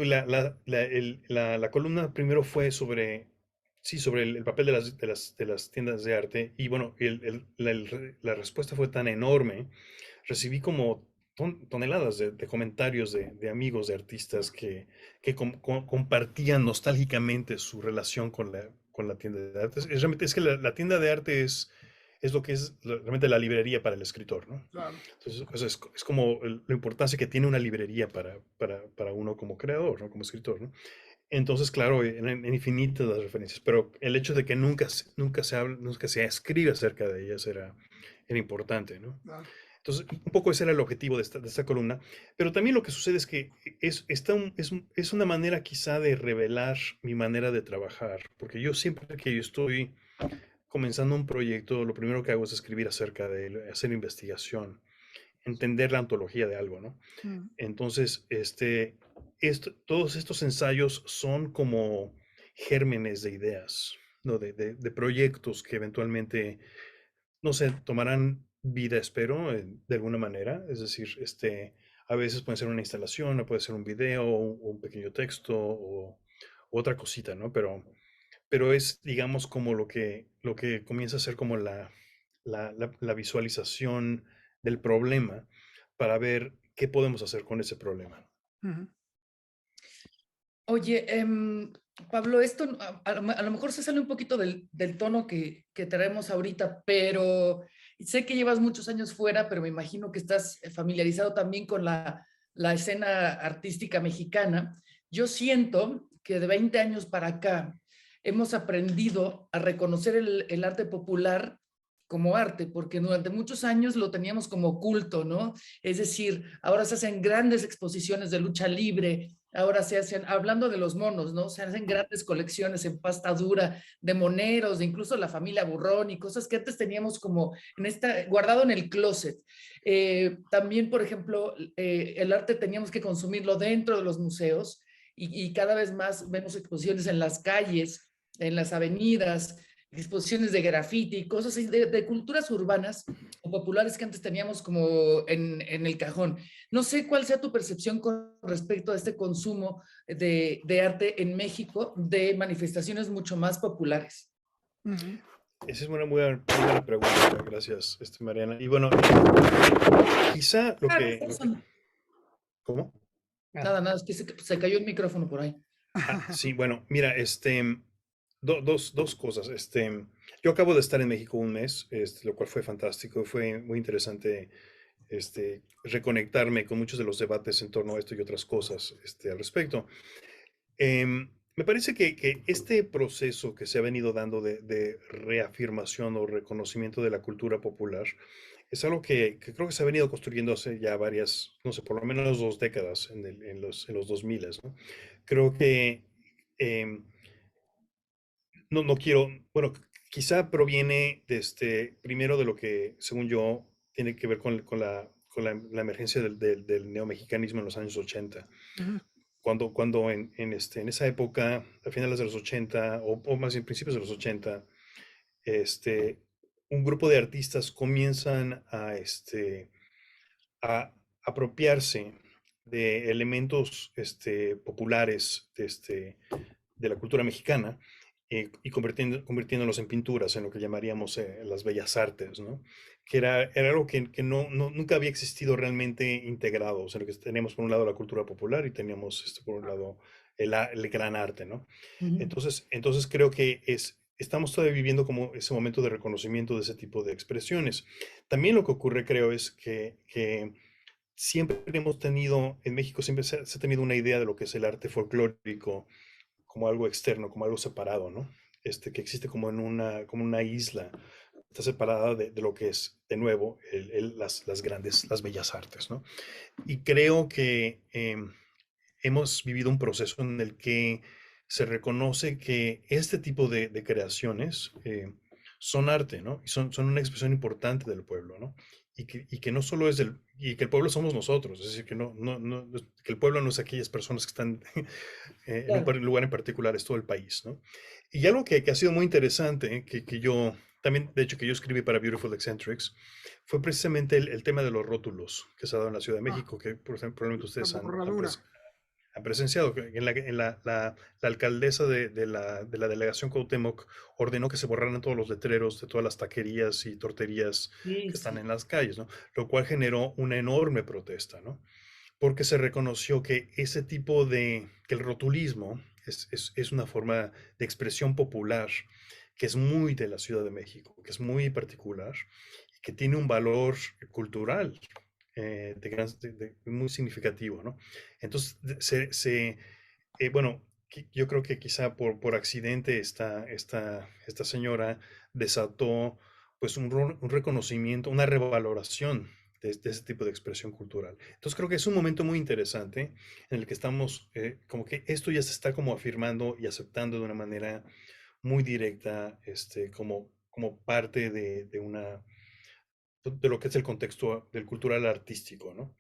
la columna primero fue sobre, sí, sobre el papel de las tiendas de arte y bueno, la respuesta fue tan enorme, recibí como toneladas de comentarios de amigos, de artistas que compartían nostálgicamente su relación con la tienda de arte. Realmente es que la tienda de arte es lo que es realmente la librería para el escritor, ¿no? Claro. Entonces, es como la importancia que tiene una librería para uno como creador, ¿no? Como escritor, ¿no? Entonces, claro, en infinitas las referencias, pero el hecho de que nunca se habla, nunca se escribe acerca de ellas era importante, ¿no? Claro. Entonces, un poco ese era el objetivo de esta columna, pero también lo que sucede es que es una manera quizá de revelar mi manera de trabajar, porque yo siempre que yo estoy comenzando un proyecto, lo primero que hago es escribir acerca de él, hacer investigación, entender la ontología de algo, ¿no? Entonces, todos estos ensayos son como gérmenes de ideas, ¿no? De proyectos que eventualmente, no sé, tomarán vida, espero, de alguna manera. Es decir, a veces puede ser una instalación, o puede ser un video, o un pequeño texto, o otra cosita, ¿no? Pero es, digamos, como lo que comienza a ser como la visualización del problema para ver qué podemos hacer con ese problema. Oye, Pablo, esto a lo mejor se sale un poquito del tono que traemos ahorita, pero sé que llevas muchos años fuera, pero me imagino que estás familiarizado también con la escena artística mexicana. Yo siento que de 20 años para acá hemos aprendido a reconocer el arte popular como arte, porque durante muchos años lo teníamos como oculto, ¿no? Es decir, ahora se hacen grandes exposiciones de lucha libre, ahora se hacen, hablando de los monos, ¿no? Se hacen grandes colecciones en pasta dura de moneros, de incluso la familia Burrón y cosas que antes teníamos como guardado en el closet. También, por ejemplo, el arte teníamos que consumirlo dentro de los museos y cada vez más vemos exposiciones en las calles, en las avenidas, exposiciones de graffiti y cosas así, de culturas urbanas o populares que antes teníamos como en el cajón. No sé cuál sea tu percepción con respecto a este consumo de arte en México, de manifestaciones mucho más populares. Ujú. Esa es una muy buena pregunta, gracias, Mariana. Y bueno, quizá lo que... ¿Cómo? Nada, es que se cayó el micrófono por ahí. Sí, bueno, mira, dos cosas. Yo acabo de estar en México un mes, lo cual fue fantástico, fue muy interesante, reconectarme con muchos de los debates en torno a esto y otras cosas, al respecto. Me parece que este proceso que se ha venido dando de reafirmación o reconocimiento de la cultura popular es algo que creo que se ha venido construyendo hace ya varias, no sé, por lo menos 2 décadas en los 2000, ¿no? Creo que em, no quiero, bueno, quizá proviene primero de lo que, según yo, tiene que ver con la emergencia del neomexicanismo en los años 80. Ujú. Cuando en esa época, a finales de los 80, o más bien principios de los 80, un grupo de artistas comienzan a apropiarse de elementos populares de la cultura mexicana, y convirtiéndolos en pinturas, en lo que llamaríamos las bellas artes, ¿no? Que era algo que nunca había existido realmente integrado. O sea, que teníamos por un lado la cultura popular y teníamos por un lado el gran arte, ¿no? Ujú. Entonces creo que estamos todavía viviendo como ese momento de reconocimiento de ese tipo de expresiones. También lo que ocurre, creo, es que siempre hemos tenido, en México siempre se ha tenido una idea de lo que es el arte folclórico como algo externo, como algo separado, ¿no? Que existe como una isla, está separada de lo que es, de nuevo, las bellas artes, ¿no? Y creo que hemos vivido un proceso en el que se reconoce que este tipo de creaciones son arte, ¿no? Y son una expresión importante del pueblo, ¿no? Y que no solo y que el pueblo somos nosotros, es decir, que el pueblo no es aquellas personas que están en un Claro. lugar en particular, es todo el país, ¿no? Y algo que ha sido muy interesante, que yo también, de hecho, que yo escribí para Beautiful Eccentrics, fue precisamente el tema de los rótulos que se ha dado en la Ciudad de Ah, México, que por ejemplo, probablemente la ustedes borradura. han presenciado, que la alcaldesa de la delegación Cuauhtémoc ordenó que se borraran todos los letreros de todas las taquerías y torterías Sí, que están sí. en las calles, ¿no? Lo cual generó una enorme protesta, ¿no? Porque se reconoció que que el rotulismo es una forma de expresión popular que es muy de la Ciudad de México, que es muy particular y que tiene un valor cultural muy significativo, ¿no? Entonces, bueno, yo creo que quizá por accidente esta señora desató pues un reconocimiento, una revaloración de ese tipo de expresión cultural. Entonces creo que es un momento muy interesante en el que estamos, como que esto ya se está como afirmando y aceptando de una manera muy directa, como parte de lo que es el contexto del cultural artístico, ¿no?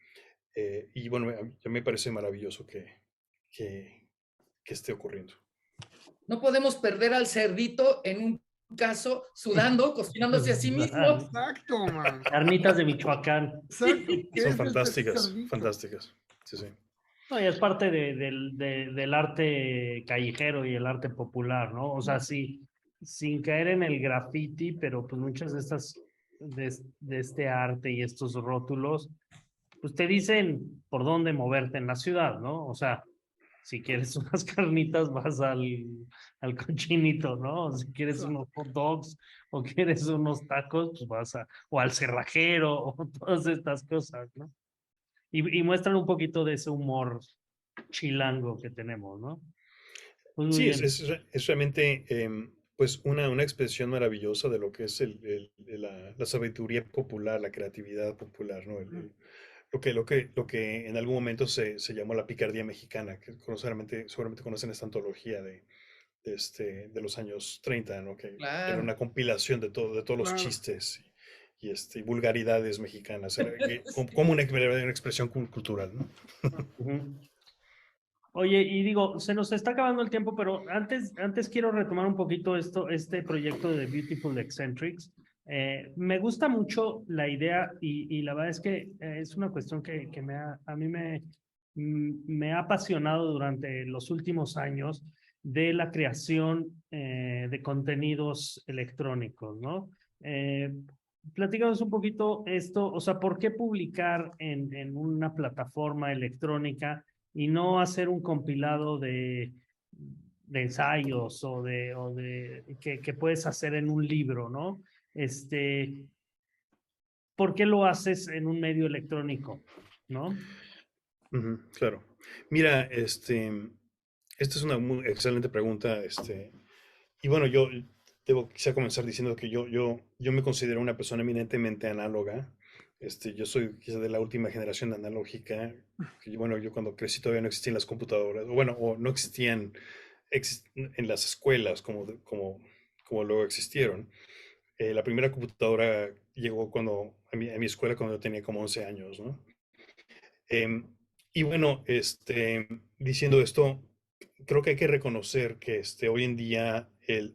Y bueno, a mí me parece maravilloso que, que esté ocurriendo. No podemos perder al cerdito en un caso sudando, cocinándose a sí mismo. Exacto, man. Carnitas de Michoacán. Exacto. ¿Qué Son es este fantásticas, cerdito? fantásticas. Sí, sí. No, y es parte del arte callejero y el arte popular, ¿no? O sea, sí, sin caer en el graffiti, pero pues muchas de de este arte y estos rótulos, pues te dicen por dónde moverte en la ciudad, ¿no? O sea, si quieres unas carnitas, vas al cochinito, ¿no? O si quieres Exacto. unos hot dogs o quieres unos tacos, pues o al cerrajero, o todas estas cosas, ¿no? Y muestran un poquito de ese humor chilango que tenemos, ¿no? Pues muy Sí, es, bien. es, re- es realmente pues una expresión maravillosa de lo que es la sabiduría popular, la creatividad popular, ¿no? Lo que en algún momento se llamó la picardía mexicana, que seguramente conocen esta antología de los años 30, ¿no? Que era Claro. una compilación de todos los Claro. chistes y vulgaridades mexicanas, como una verdadera expresión cultural, ¿no? Claro. Ujú. Oye, y digo, se nos está acabando el tiempo, pero antes quiero retomar un poquito este proyecto de Beautiful Eccentrics. Me gusta mucho la idea y la verdad es que es una cuestión que a mí me ha apasionado durante los últimos años de la creación de contenidos electrónicos, ¿no? Platícanos un poquito esto, o sea, ¿por qué publicar en una plataforma electrónica y no hacer un compilado de ensayos o que puedes hacer en un libro, ¿no? ¿Por qué lo haces en un medio electrónico, no? Claro. Mira, esta es una muy excelente pregunta, y bueno, yo debo quizá comenzar diciendo que yo me considero una persona eminentemente análoga. Yo soy quizá de la última generación analógica. Que, bueno, yo cuando crecí todavía no existían las computadoras, o bueno, o no existían en las escuelas como luego existieron. La primera computadora llegó a mi escuela cuando yo tenía como 11 años, ¿no? Em, y bueno, diciendo esto, creo que hay que reconocer que hoy en día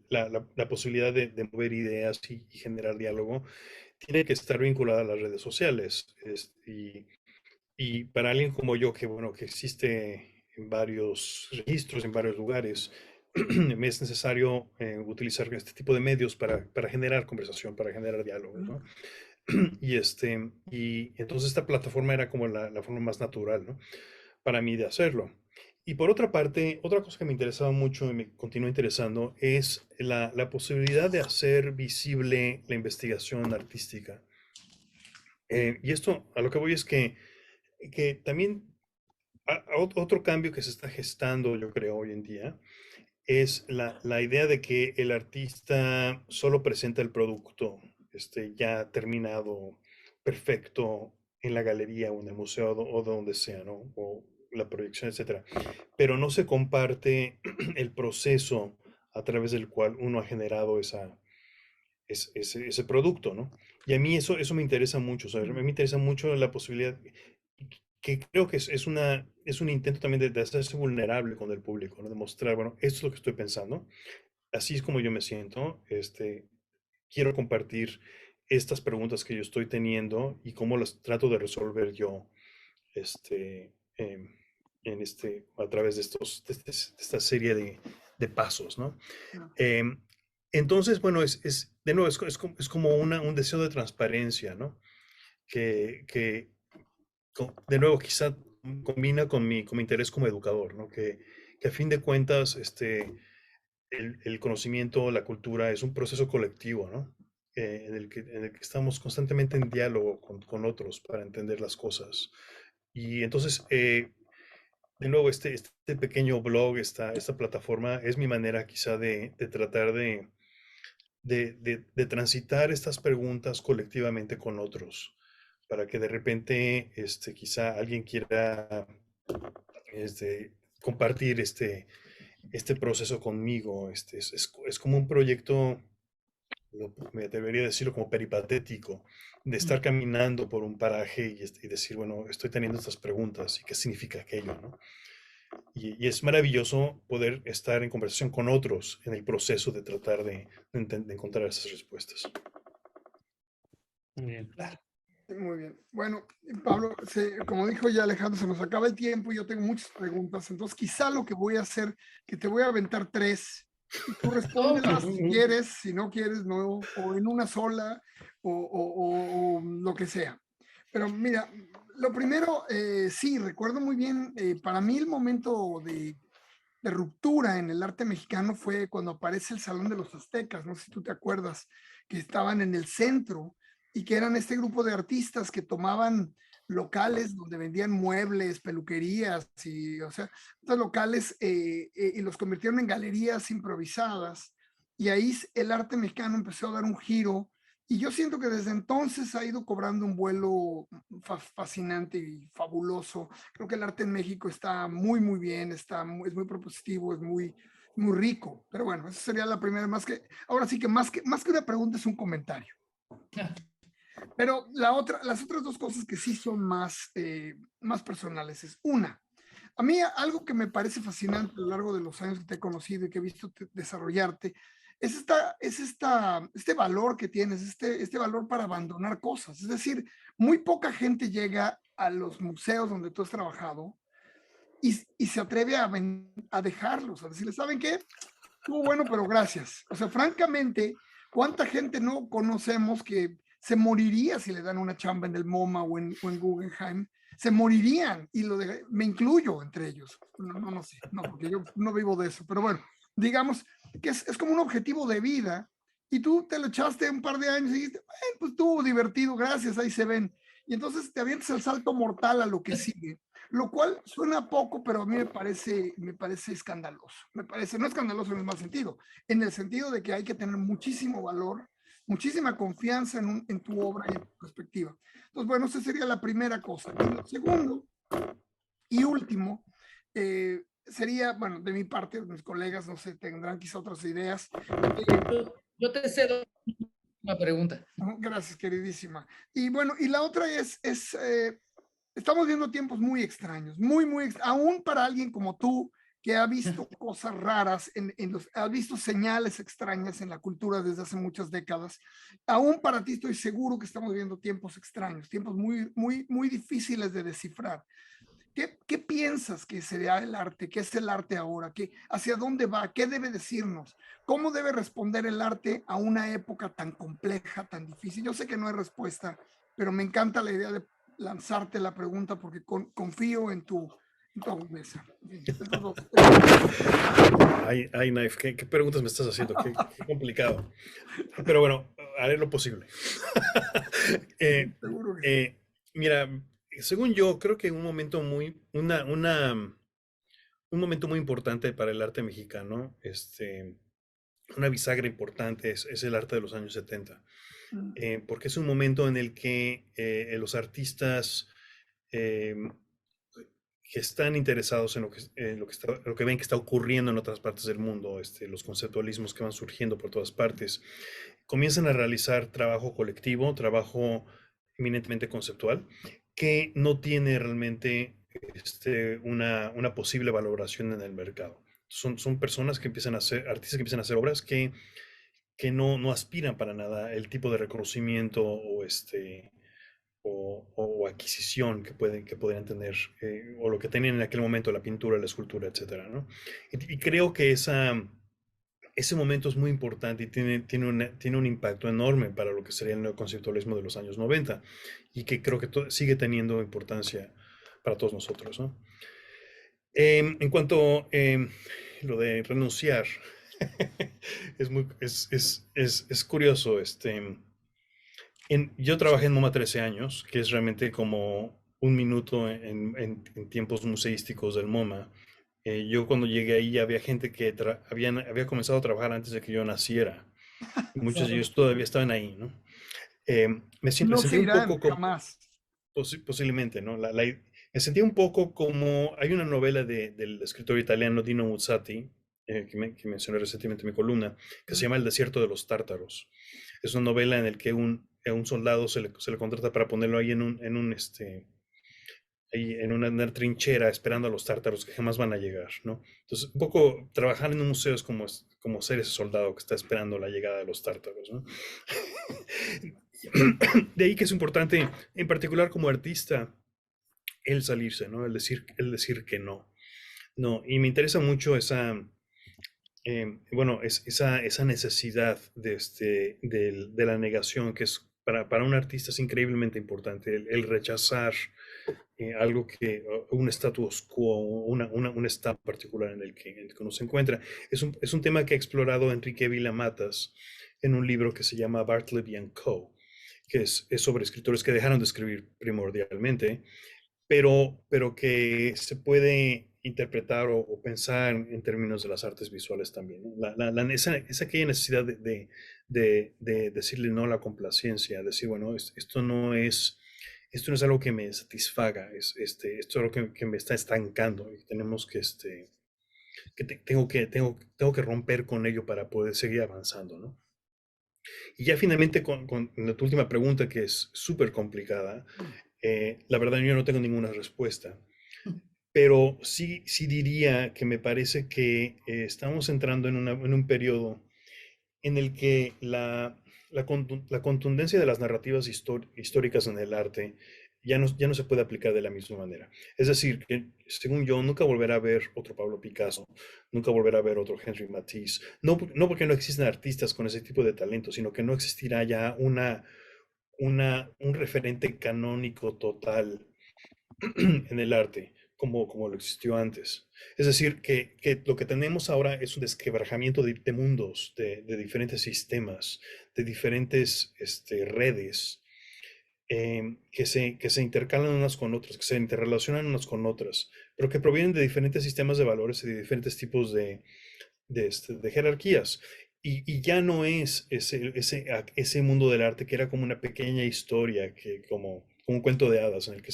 la posibilidad de mover ideas y generar diálogo tiene que estar vinculada a las redes sociales. Y para alguien como yo, que bueno, que existe en varios registros, en varios lugares, me es necesario utilizar este tipo de medios para generar conversación, para generar diálogo, ¿no? Y entonces esta plataforma era como la forma más natural, ¿no? Para mí de hacerlo. Y por otra parte, otra cosa que me interesaba mucho y me continúa interesando es la posibilidad de hacer visible la investigación artística. Y esto, a lo que voy es que también otro cambio que se está gestando, yo creo, hoy en día, es la idea de que el artista solo presenta el producto ya terminado, perfecto, en la galería o en el museo o de donde sea, ¿no? O la proyección, etcétera. Pero no se comparte el proceso a través del cual uno ha generado ese producto, ¿no? Y a mí eso me interesa mucho, ¿sabes? A mí me interesa mucho la posibilidad, que creo que es un intento también de hacerse vulnerable con el público, ¿no? De mostrar, bueno, esto es lo que estoy pensando, así es como yo me siento, quiero compartir estas preguntas que yo estoy teniendo y cómo las trato de resolver yo, em, a través de esta serie de pasos, ¿no? Em, entonces, bueno, de nuevo, es como un deseo de transparencia, ¿no? Que de nuevo, quizá combina con mi interés como educador, ¿no? Que a fin de cuentas, el conocimiento, la cultura es un proceso colectivo, ¿no? En el que estamos constantemente en diálogo con otros para entender las cosas. Y entonces, de nuevo, este pequeño blog, esta plataforma, es mi manera quizá de tratar de transitar estas preguntas colectivamente con otros, para que de repente quizá alguien quiera compartir este proceso conmigo. Es como un proyecto, me debería decirlo, como peripatético, de estar caminando por un paraje y decir, bueno, estoy teniendo estas preguntas y qué significa aquello, ¿no? Y es maravilloso poder estar en conversación con otros en el proceso de tratar de encontrar esas respuestas. Muy bien. Muy bien. Bueno, Pablo, como dijo ya Alejandro, se nos acaba el tiempo y yo tengo muchas preguntas. Entonces, quizá lo que voy a hacer, que te voy a aventar 3 y tú respóndelas si quieres, si no quieres, no, o en una sola, o lo que sea. Pero mira, lo primero, sí, recuerdo muy bien, para mí el momento de ruptura en el arte mexicano fue cuando aparece el Salón de los Aztecas, no sé si tú te acuerdas, que estaban en el centro y que eran este grupo de artistas que tomaban locales donde vendían muebles, peluquerías y, o sea, estos locales y los convirtieron en galerías improvisadas. Y ahí el arte mexicano empezó a dar un giro. Y yo siento que desde entonces ha ido cobrando un vuelo fascinante y fabuloso. Creo que el arte en México está muy, muy bien, es muy propositivo, es muy, muy rico. Pero bueno, esa sería la primera, ahora sí que más que una pregunta es un comentario. Pero las otras 2 cosas que sí son más personales es una, A mí algo que me parece fascinante a lo largo de los años que te he conocido y que he visto desarrollarte, es este valor que tienes, este valor para abandonar cosas. Es decir, muy poca gente llega a los museos donde tú has trabajado y se atreve a dejarlos, a decirles, ¿saben qué? Estuvo bueno, pero gracias. O sea, francamente, ¿cuánta gente no conocemos que se moriría si le dan una chamba en el MoMA o en Guggenheim? Se morirían y me incluyo entre ellos. No sé, no, porque yo no vivo de eso, pero bueno, digamos que es como un objetivo de vida y tú te lo echaste un par de años y dijiste, bueno, pues estuvo divertido, gracias, ahí se ven. Y entonces te avientas el salto mortal a lo que sigue, lo cual suena poco, pero a mí me parece escandaloso. Me parece, no escandaloso en el mal sentido, en el sentido de que hay que tener muchísimo valor, muchísima confianza en tu obra y en tu perspectiva. Entonces, bueno, esa sería la primera cosa. Y lo segundo y último, sería, bueno, de mi parte, mis colegas, no sé, tendrán quizá otras ideas. Yo te cedo una pregunta. Gracias, queridísima. Y bueno, y la otra estamos viendo tiempos muy extraños, aún para alguien como tú, que ha visto cosas raras, ha visto señales extrañas en la cultura desde hace muchas décadas. Aún para ti estoy seguro que estamos viendo tiempos extraños, tiempos muy difíciles de descifrar. ¿Qué piensas que sería el arte? ¿Qué es el arte ahora? ¿Hacia dónde va? ¿Qué debe decirnos? ¿Cómo debe responder el arte a una época tan compleja, tan difícil? Yo sé que no hay respuesta, pero me encanta la idea de lanzarte la pregunta porque confío en tu agudeza. Ay, Knife, ¿qué preguntas me estás haciendo? Qué complicado. Pero bueno, haré lo posible. Seguro que sí. Mira, según yo, creo que un momento un momento muy importante para el arte mexicano, una bisagra importante es el arte de los años 70, porque es un momento en el que los artistas eh, que están interesados en lo que ven que está ocurriendo en otras partes del mundo, los conceptualismos que van surgiendo por todas partes, comienzan a realizar trabajo colectivo, trabajo eminentemente conceptual, que no tiene realmente una posible valoración en el mercado. Son personas que empiezan a hacer, artistas que empiezan a hacer obras que no aspiran para nada el tipo de reconocimiento o adquisición que podrían tener, o lo que tenían en aquel momento la pintura, la escultura, etcétera, ¿no? Y creo que ese momento es muy importante y tiene un impacto enorme para lo que sería el neoconceptualismo de los años 90 y que creo que sigue teniendo importancia para todos nosotros, ¿no? En cuanto a lo de renunciar, es curioso. Yo trabajé en MoMA 13 años, que es realmente como un minuto en tiempos museísticos del MoMA. Yo cuando llegué ahí había gente que había comenzado a trabajar antes de que yo naciera. Y muchos de ellos todavía estaban ahí, ¿no? Me No sentí se un irán poco como, jamás. posiblemente, ¿no? Me sentí un poco como, hay una novela del escritor italiano Dino Buzzati, que mencioné recientemente en mi columna, que se llama El desierto de los tártaros. Es una novela en la que a un soldado se le contrata para ponerlo ahí ahí en una trinchera esperando a los tártaros que jamás van a llegar, ¿no? Entonces, un poco trabajar en un museo es como ser ese soldado que está esperando la llegada de los tártaros, ¿no? De ahí que es importante, en particular como artista, el salirse, ¿no? El decir que no. No, y me interesa mucho esa necesidad de la negación, que es para un artista es increíblemente importante, el rechazar algo un status quo, un estado particular en el que uno se encuentra. Es un tema que ha explorado Enrique Vila Matas en un libro que se llama Bartleby and Co., que es sobre escritores que dejaron de escribir primordialmente, pero que se puede interpretar o pensar en términos de las artes visuales también, ¿no? Es aquella necesidad de decirle no a la complacencia, decir, bueno, esto no es algo que me satisfaga, esto es algo que me está estancando y tenemos tengo que romper con ello para poder seguir avanzando, ¿no? Y ya finalmente con tu última pregunta, que es súper complicada, la verdad yo no tengo ninguna respuesta. pero sí diría que me parece que estamos entrando en un periodo en el que la contundencia de las narrativas históricas en el arte ya no se puede aplicar de la misma manera. Es decir, que según yo, nunca volverá a ver otro Pablo Picasso, nunca volverá a ver otro Henri Matisse, no porque no existen artistas con ese tipo de talento, sino que no existirá ya un referente canónico total en el arte, como lo existió antes. Es decir, que lo que tenemos ahora es un desquebrajamiento de mundos, de diferentes sistemas, de diferentes redes, que se intercalan unas con otras, que se interrelacionan unas con otras, pero que provienen de diferentes sistemas de valores y de diferentes tipos de jerarquías. Y ya no es ese mundo del arte que era como una pequeña historia, como un cuento de hadas en el que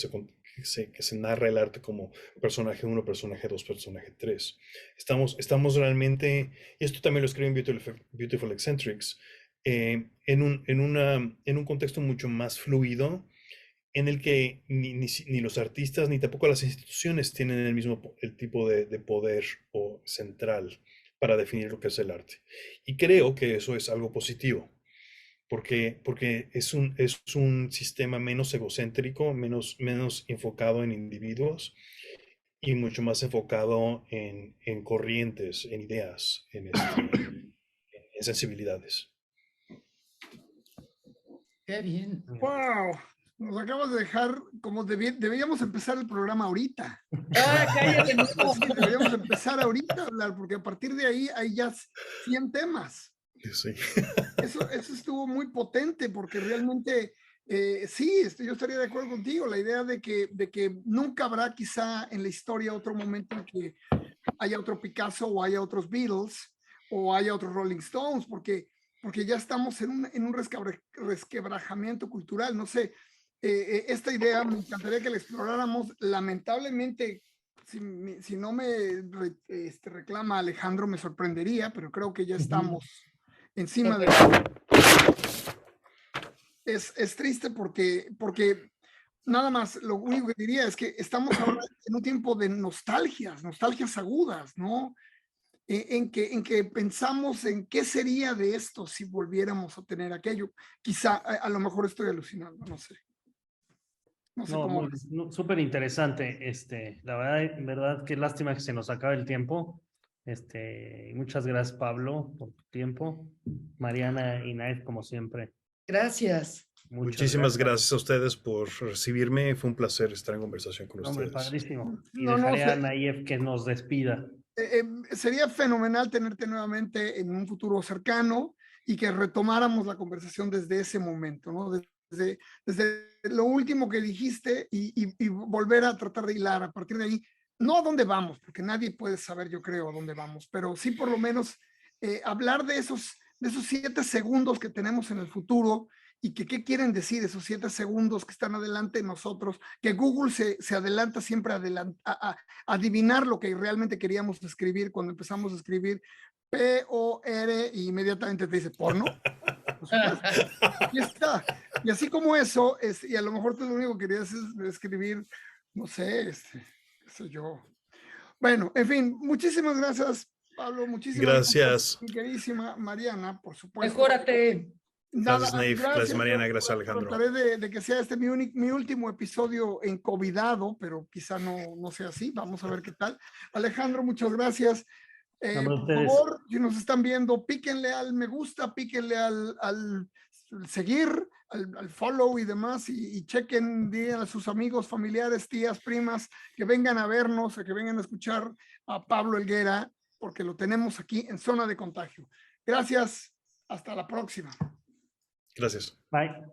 se narra el arte como personaje 1, personaje 2, personaje 3. Estamos realmente, y esto también lo escribe en Beautiful Eccentrics, en un contexto mucho más fluido, en el que ni los artistas ni tampoco las instituciones tienen el tipo de poder o central para definir lo que es el arte. Y creo que eso es algo positivo, porque es un sistema menos egocéntrico, menos enfocado en individuos y mucho más enfocado en corrientes, en ideas, en sensibilidades. Qué bien. ¡Wow! Nos acabas de dejar como deberíamos empezar el programa ahorita. ¡Ah, cállate! No. Sí, deberíamos empezar ahorita a hablar, porque a partir de ahí hay ya 100 temas. Sí. Eso estuvo muy potente, porque realmente, sí, yo estaría de acuerdo contigo, la idea de que nunca habrá quizá en la historia otro momento en que haya otro Picasso o haya otros Beatles o haya otros Rolling Stones, porque ya estamos en un resquebrajamiento cultural, no sé. Esta idea me encantaría que la exploráramos. Lamentablemente, si no me reclama Alejandro, me sorprendería, pero creo que ya estamos encima de... Es triste porque nada más, lo único que diría es que estamos ahora en un tiempo de nostalgias agudas, ¿no? En que pensamos en qué sería de esto si volviéramos a tener aquello. Quizá, a lo mejor estoy alucinando, no sé. No sé cómo ves. Súper interesante. La verdad, en verdad, qué lástima que se nos acabe el tiempo. Muchas gracias, Pablo, por tu tiempo. Mariana y Naif, como siempre. Gracias. Muchísimas gracias a ustedes por recibirme. Fue un placer estar en conversación con Hombre, ustedes. padrísimo. Y No, dejaré sé. a Naif que nos despida. Sería fenomenal tenerte nuevamente en un futuro cercano y que retomáramos la conversación desde ese momento, ¿no? Desde lo último que dijiste y volver a tratar de hilar a partir de ahí, no a dónde vamos, porque nadie puede saber, yo creo, a dónde vamos, pero sí por lo menos hablar de esos 7 segundos que tenemos en el futuro y que qué quieren decir esos 7 segundos que están adelante de nosotros, que Google se adelanta siempre a adivinar lo que realmente queríamos escribir cuando empezamos a escribir P-O-R y inmediatamente te dice porno. Por supuesto. Y está. Y así como eso, y a lo mejor tú lo único que querías es escribir, no sé, qué sé yo. Bueno, en fin, muchísimas gracias, Pablo. Muchísimas gracias. Mi queridísima Mariana, por supuesto. Mejórate. Gracias, Naif. Gracias, Mariana. Gracias, Alejandro. Trataré de que sea mi último episodio en covidado, pero quizá no sea así. Vamos a ver qué tal. Alejandro, muchas gracias. Por favor, si nos están viendo, píquenle al me gusta, píquenle al seguir, al follow y demás, y chequen, digan a sus amigos, familiares, tías, primas, que vengan a vernos, que vengan a escuchar a Pablo Helguera, porque lo tenemos aquí en Zona de Contagio. Gracias. Hasta la próxima. Gracias. Bye.